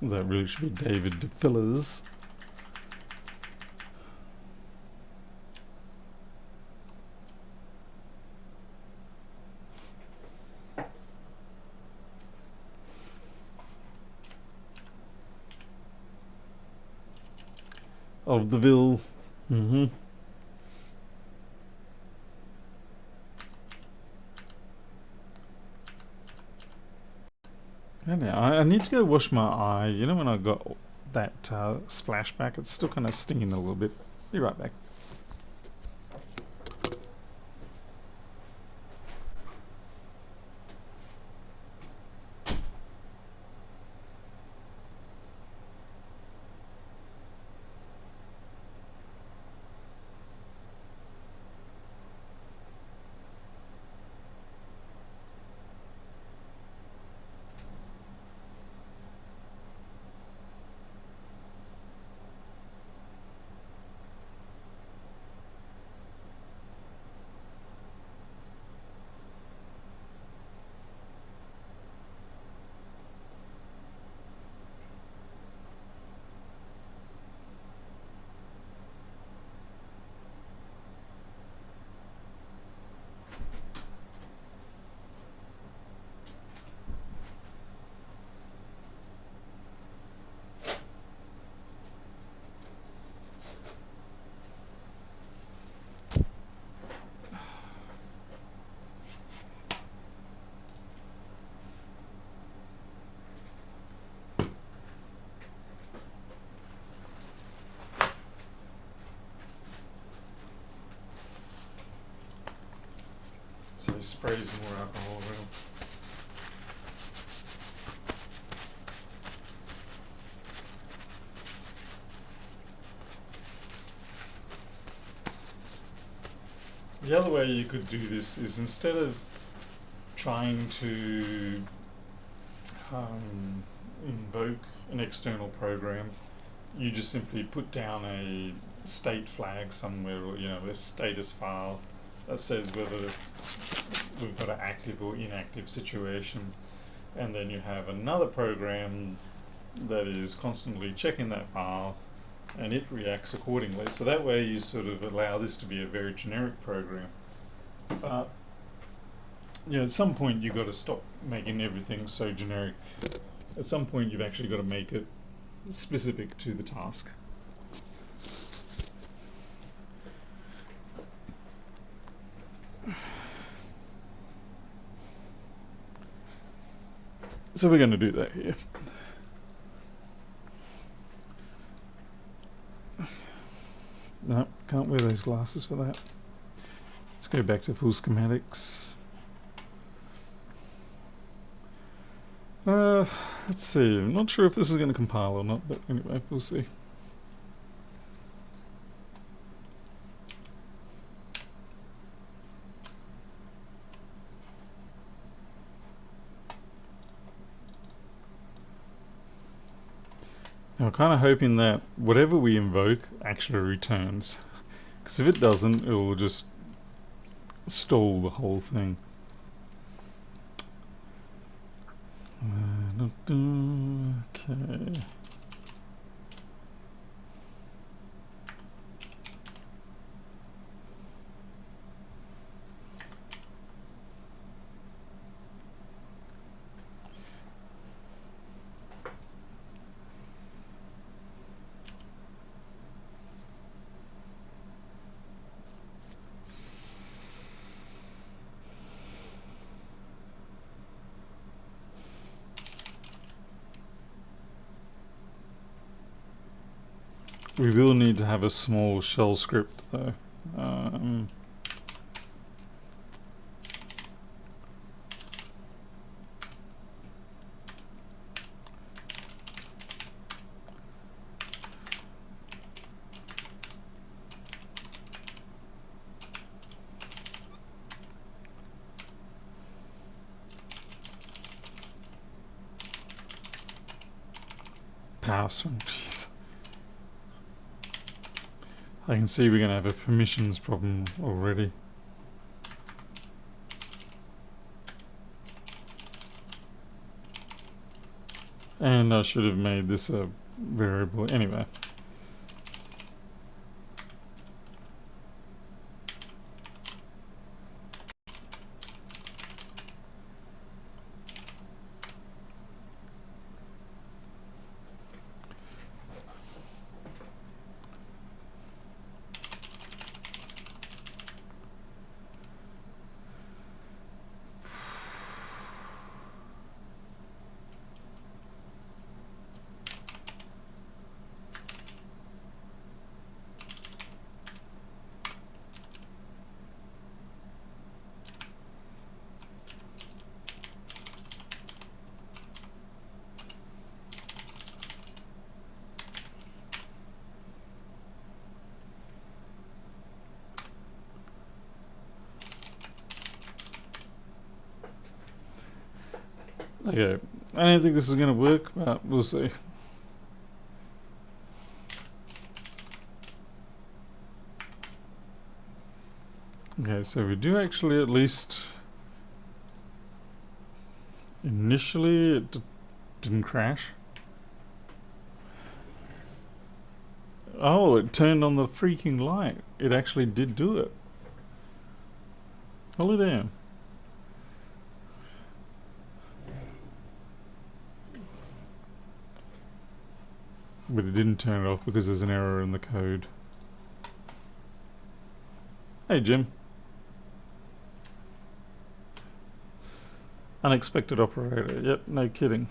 That really should be David de Villiers. Of the Ville. Mm-hmm. I need to go wash my eye. You know when I got that splashback, it's still kind of stinging a little bit. Be right back. So he sprays more alcohol around. The other way you could do this is instead of trying to invoke an external program, you just simply put down a state flag somewhere, or a status file that says whether we've got an active or inactive situation, and then you have another program that is constantly checking that file and it reacts accordingly. So that way you sort of allow this to be a very generic program. But at some point you've got to stop making everything so generic. At some point you've actually got to make it specific to the task. So we're going to do that here. No, can't wear those glasses for that. Let's go back to full schematics. Let's see. I'm not sure if this is going to compile or not, but anyway, we'll see. Now, I'm kind of hoping that whatever we invoke actually returns. Because if it doesn't, it will just stall the whole thing. Okay. We will need to have a small shell script though. Power swing, jeez. I can see we're going to have a permissions problem already. And I should have made this a variable anyway. Okay, I don't think this is going to work, but we'll see. Okay, so we do actually at least initially it didn't crash. Oh, it turned on the freaking light. It actually did do it. Holy damn. But it didn't turn it off because there's an error in the code. Hey Jim. Unexpected operator. Yep, no kidding.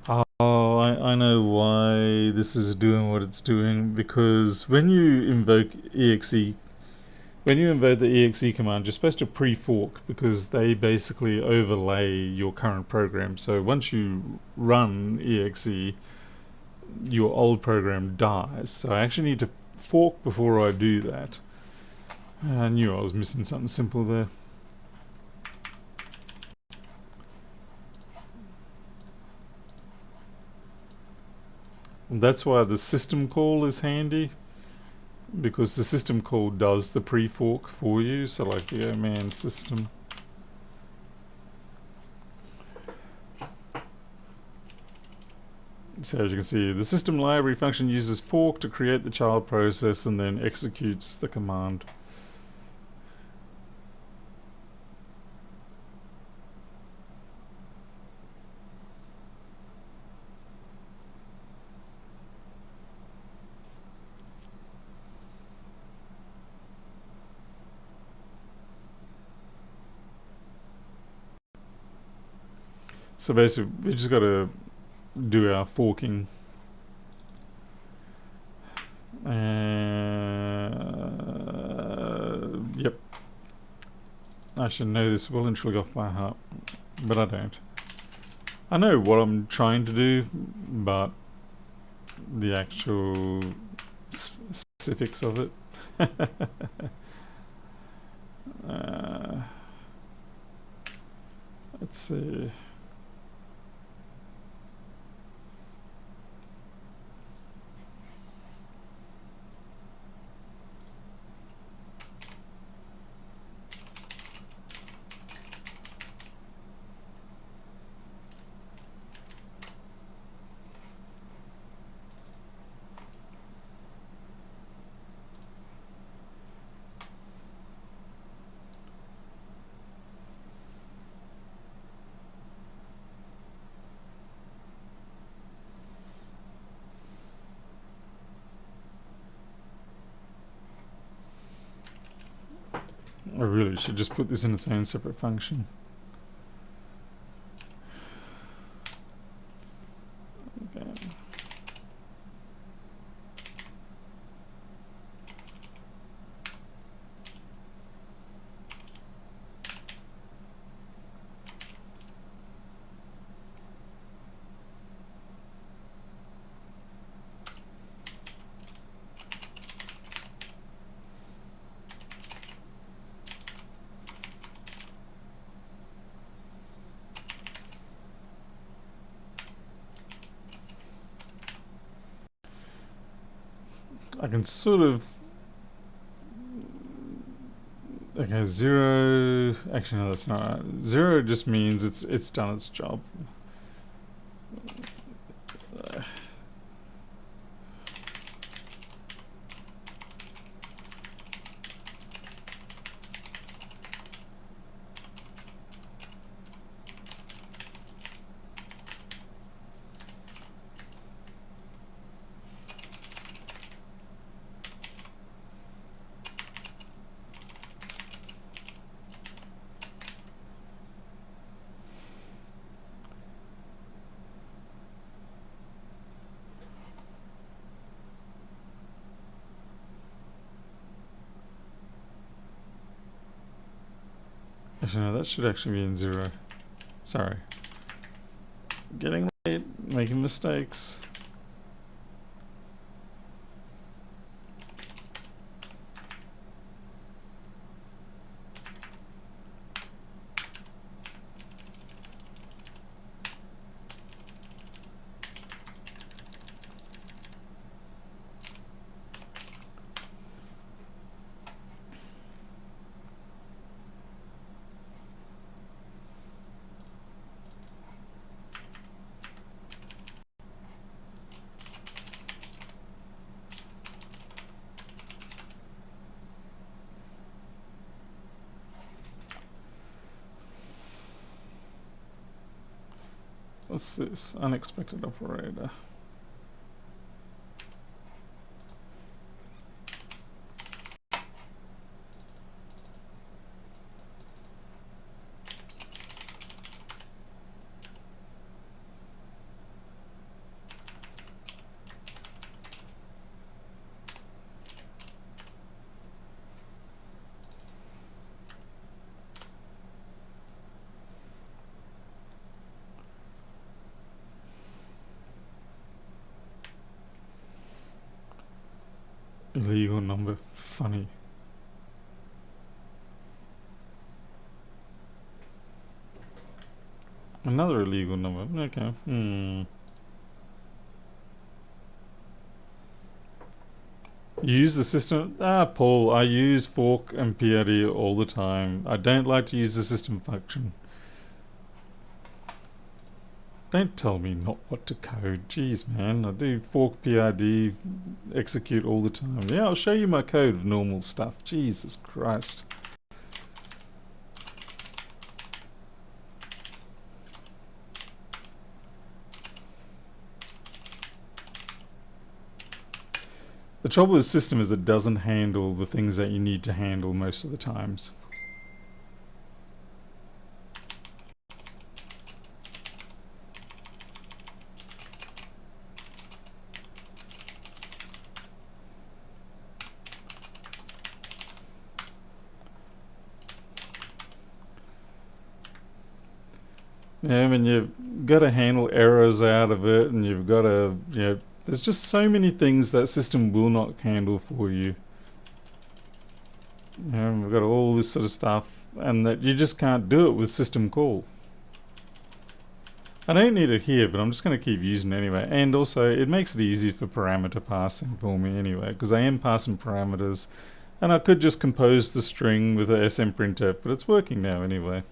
Oh, I know why this is doing what it's doing, because when you invoke exe, when you invoke the exe command, you're supposed to pre-fork because they basically overlay your current program. So once you run exe, your old program dies. So I actually need to fork before I do that. I knew I was missing something simple there. And that's why the system call is handy, because the system call does the pre-fork for you. So like you go man system. So as you can see, the system library function uses fork to create the child process and then executes the command. So basically, we just got to do our forking. Yep. I should know this well and truly off by heart, but I don't. I know what I'm trying to do, but the actual specifics of it. Let's see. I really should just put this in its own separate function. Okay. I can sort of... Okay, 0... Actually, no, that's not right. 0 just means it's done its job. Actually, no, that should actually be in 0. Sorry. Getting late, making mistakes. What's this? Unexpected operator. Illegal number. Funny. Another illegal number. Okay. Use the system. Paul, I use fork and PID all the time. I don't like to use the system function. Don't tell me not what to code. Jeez, man. I do fork PID execute all the time. Yeah, I'll show you my code of normal stuff. Jesus Christ. The trouble with the system is it doesn't handle the things that you need to handle most of the times. Yeah, I mean, you've got to handle errors out of it, and you've got to, there's just so many things that system will not handle for you. We've got all this sort of stuff, and that you just can't do it with system call. I don't need it here, but I'm just going to keep using it anyway. And also, it makes it easy for parameter passing for me anyway, because I am passing parameters, and I could just compose the string with a smprintf, but it's working now anyway.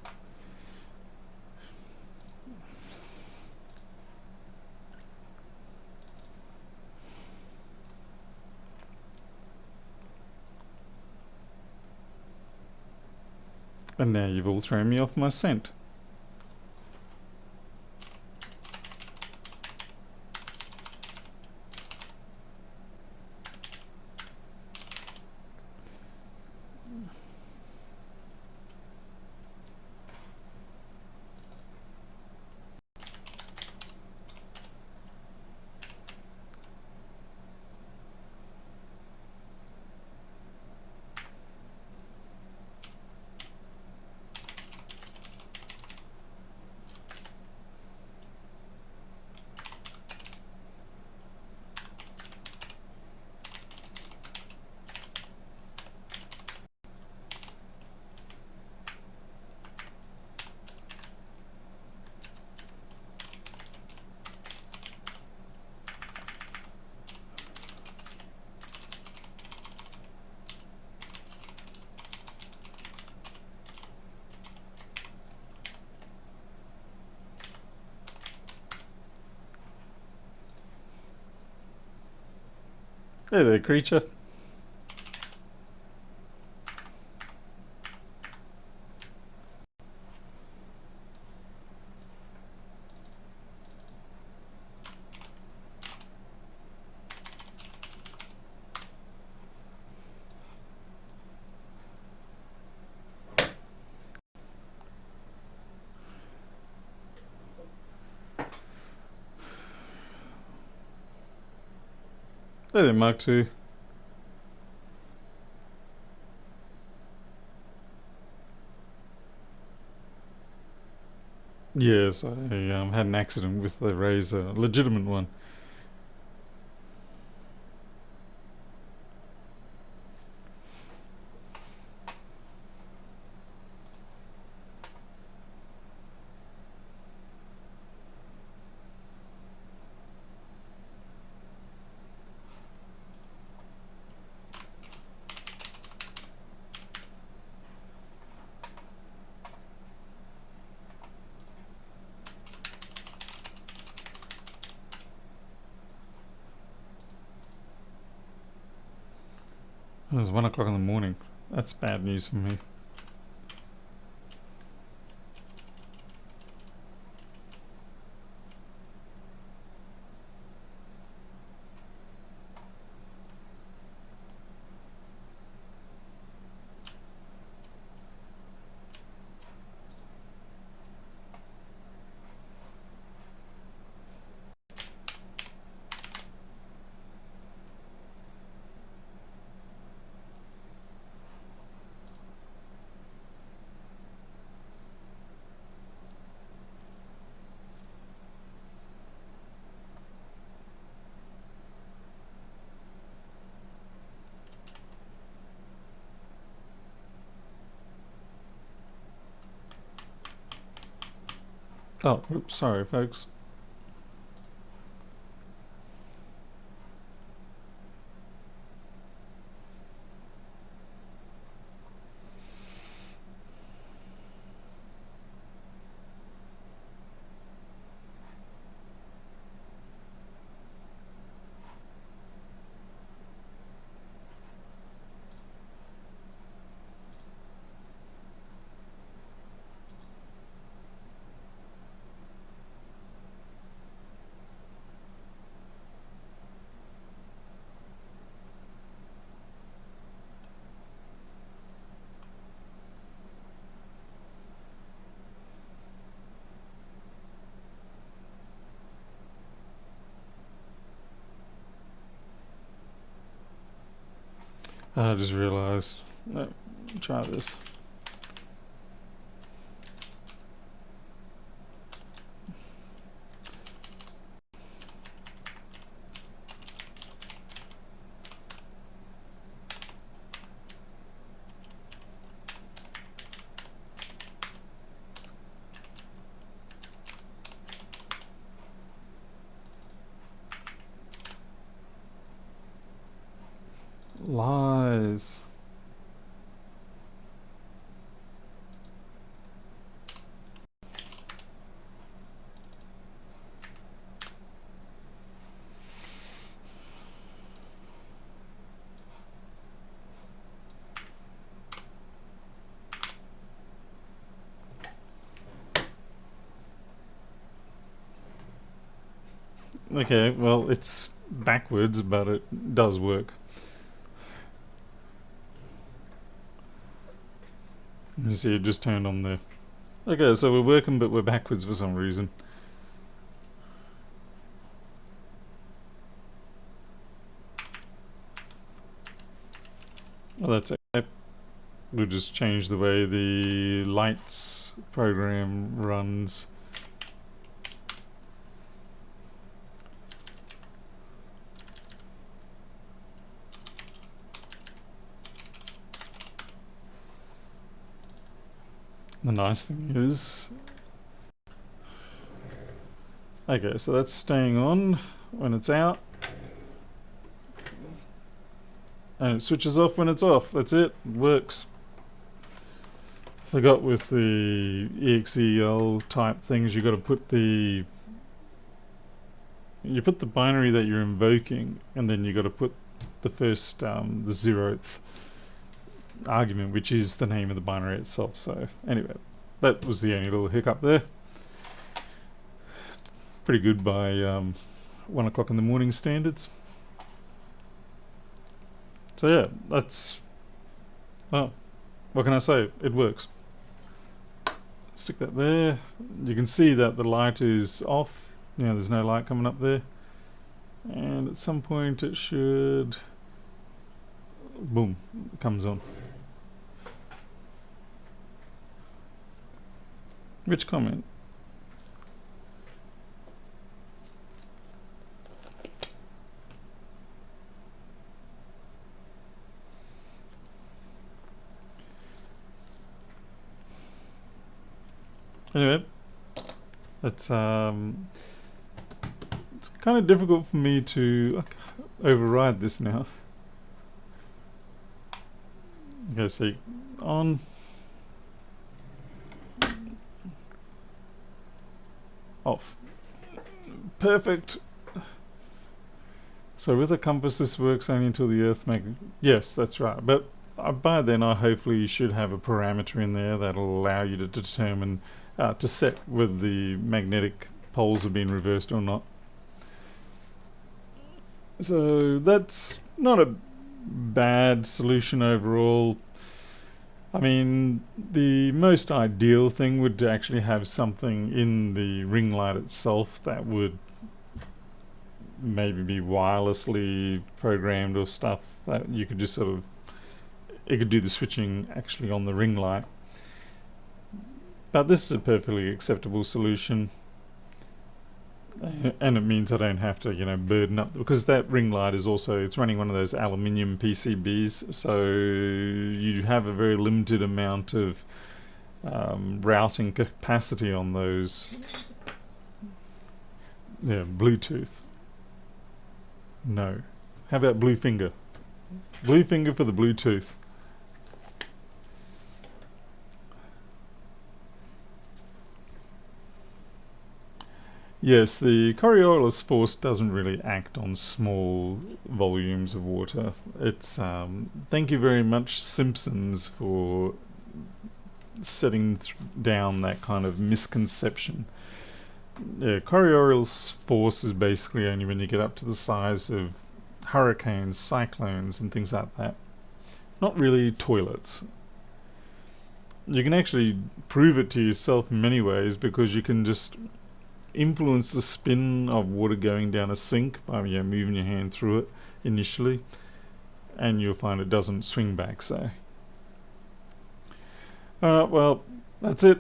And now you've all thrown me off my scent. Hey there, creature. Hey there, Mark 2. Yes, I had an accident with the razor, a legitimate one. It was 1 o'clock in the morning. That's bad news for me. Oh, oops, sorry, folks. I just realised. No, try this. Lies. Okay, well, it's backwards, but it does work. You see, it just turned on there. Okay, so we're working, but we're backwards for some reason. Well, that's okay. We'll just change the way the lights program runs. The nice thing is... Okay, so that's staying on when it's out. And it switches off when it's off. That's it. It works. Forgot with the EXEL type things, you got to put the... You put the binary that you're invoking, and then you got to put the first, the 0th argument, which is the name of the binary itself. So anyway, that was the only little hiccup there. Pretty good by 1 o'clock in the morning standards. So yeah, that's, well, what can I say? It works. Stick that there. You can see that the light is off. You know, there's no light coming up there. And at some point it should, boom, comes on. Which comment? Anyway, that's it's kind of difficult for me to override this now. Okay, so on. Off. Perfect. So with a compass this works only until the Earth yes, that's right. But by then I hopefully should have a parameter in there that'll allow you to determine, to set whether the magnetic poles have been reversed or not. So that's not a bad solution overall. I mean, the most ideal thing would to actually have something in the ring light itself that would maybe be wirelessly programmed or stuff that you could just sort of, it could do the switching actually on the ring light. But this is a perfectly acceptable solution, and it means I don't have to, you know, burden up, because that ring light is also, it's running one of those aluminium PCBs, so you have a very limited amount of routing capacity on those. Yeah, Bluetooth. No. How about blue finger? Blue finger for the Bluetooth. Yes, the Coriolis force doesn't really act on small volumes of water. It's thank you very much, Simpsons, for setting down that kind of misconception. Yeah, Coriolis force is basically only when you get up to the size of hurricanes, cyclones, and things like that. Not really toilets. You can actually prove it to yourself in many ways, because you can just influence the spin of water going down a sink by, you know, moving your hand through it initially, and you'll find it doesn't swing back. So alright, well, that's it.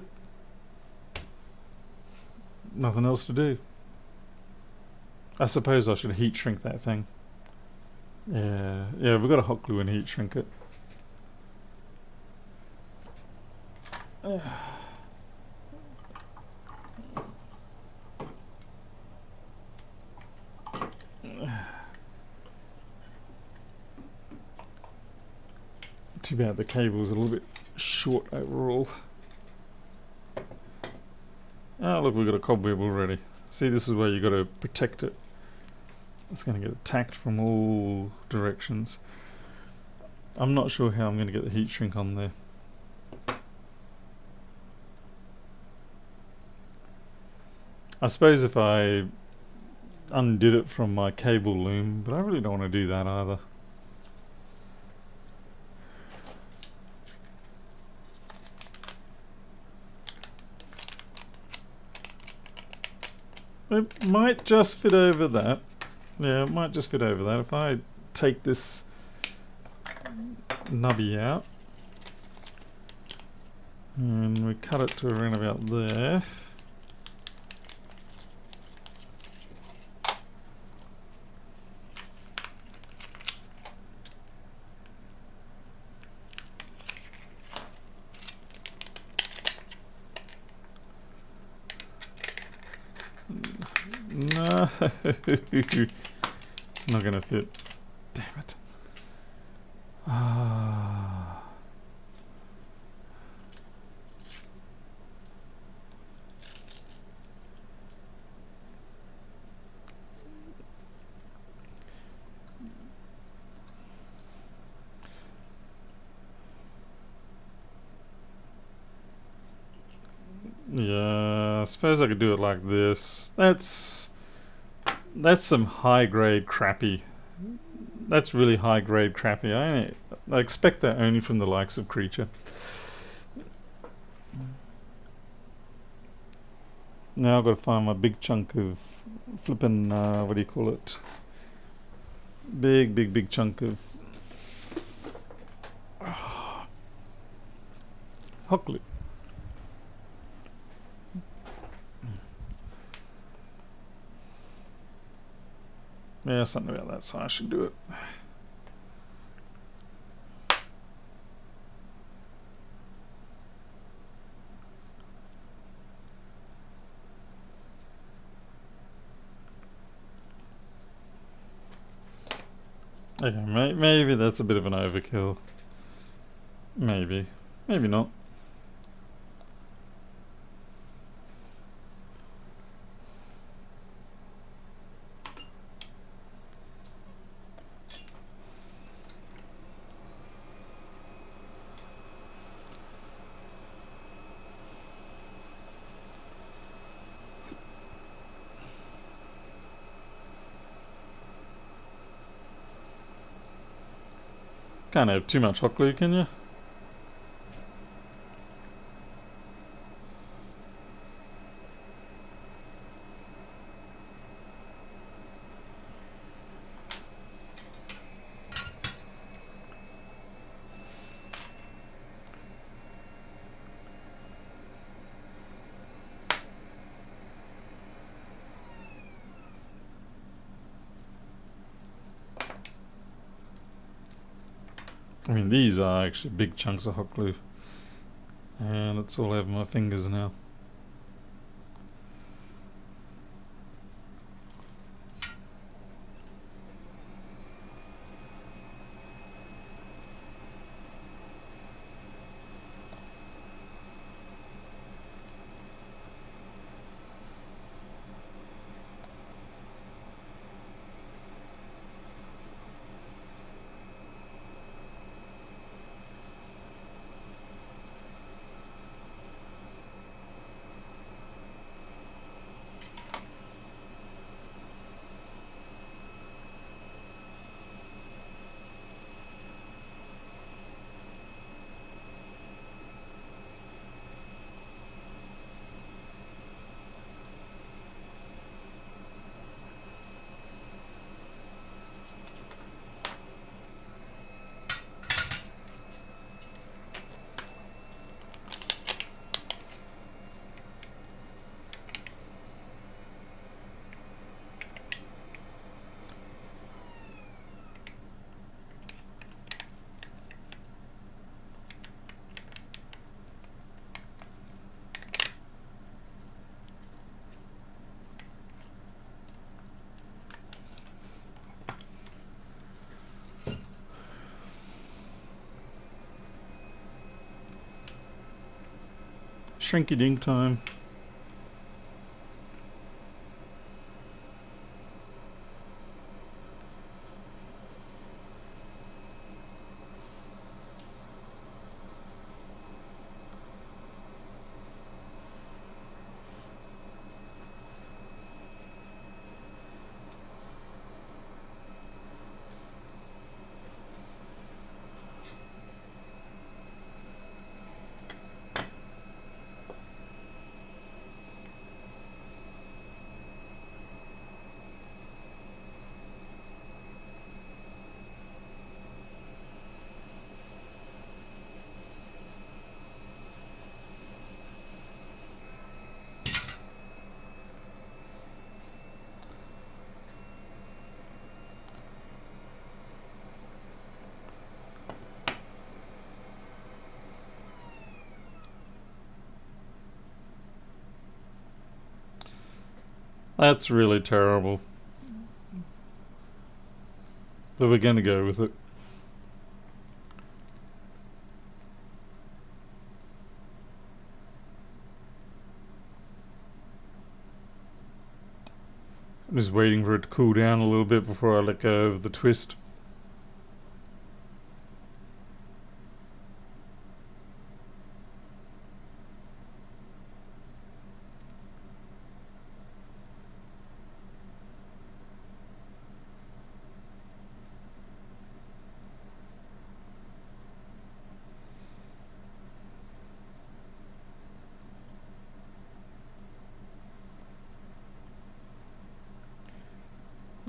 Nothing else to do. I suppose I should heat shrink that thing. Yeah, we've got a hot glue and heat shrink it. Too bad the cable's a little bit short overall. Oh look, we've got a cobweb already. See, this is where you got to protect it. It's going to get attacked from all directions. I'm not sure how I'm going to get the heat shrink on there. I suppose if I undid it from my cable loom, but I really don't want to do that either. It might just fit over that. Yeah, it might just fit over that. If I take this nubby out and we cut it to around about there. No, it's not going to fit. Damn it. Ah. Suppose I could do it like this. That's some high grade crappy. That's really high grade crappy. I expect that only from the likes of Creature. Now I've got to find my big chunk of flippin' what do you call it? Big chunk of hot glue. Yeah, something about that, so I should do it. Okay, maybe that's a bit of an overkill. Maybe not. Can't have too much hot glue, can you? I mean, these are actually big chunks of hot glue. And it's all over my fingers now. Shrinky dink time. That's really terrible. But we're going to go with it. I'm just waiting for it to cool down a little bit before I let go of the twist.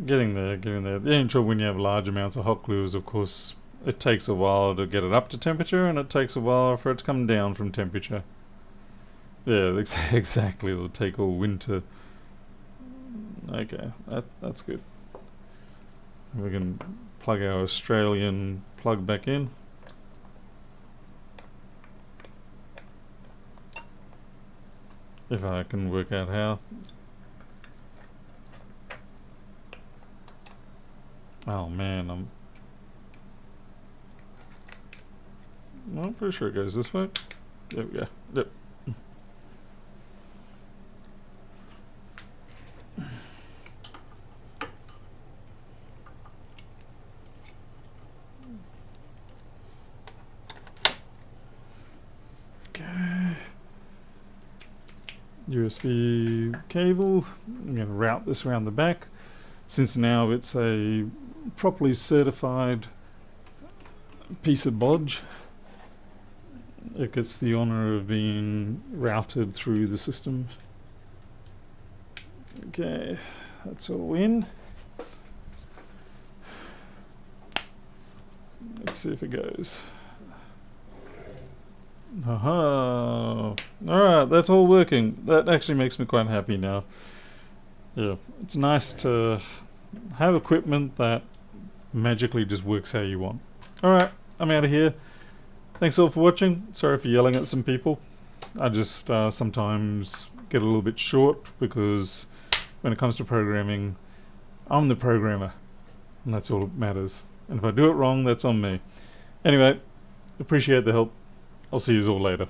Getting there, getting there. The only trouble when you have large amounts of hot glue is, of course, it takes a while to get it up to temperature, and it takes a while for it to come down from temperature. Yeah, exactly. It'll take all winter. Okay, that's good. We can plug our Australian plug back in. If I can work out how. Oh man, I'm pretty sure it goes this way. There we go. Yep. Okay. USB cable. I'm going to route this around the back. Since now it's a properly certified piece of bodge, it gets the honor of being routed through the system. Okay, that's all in. Let's see if it goes. Aha! Alright, that's all working. That actually makes me quite happy now. Yeah, it's nice to have equipment that magically just works how you want. Alright, I'm out of here. Thanks all for watching. Sorry for yelling at some people. I just sometimes get a little bit short because when it comes to programming, I'm the programmer, and that's all that matters. And if I do it wrong, that's on me. Anyway, appreciate the help. I'll see you all later.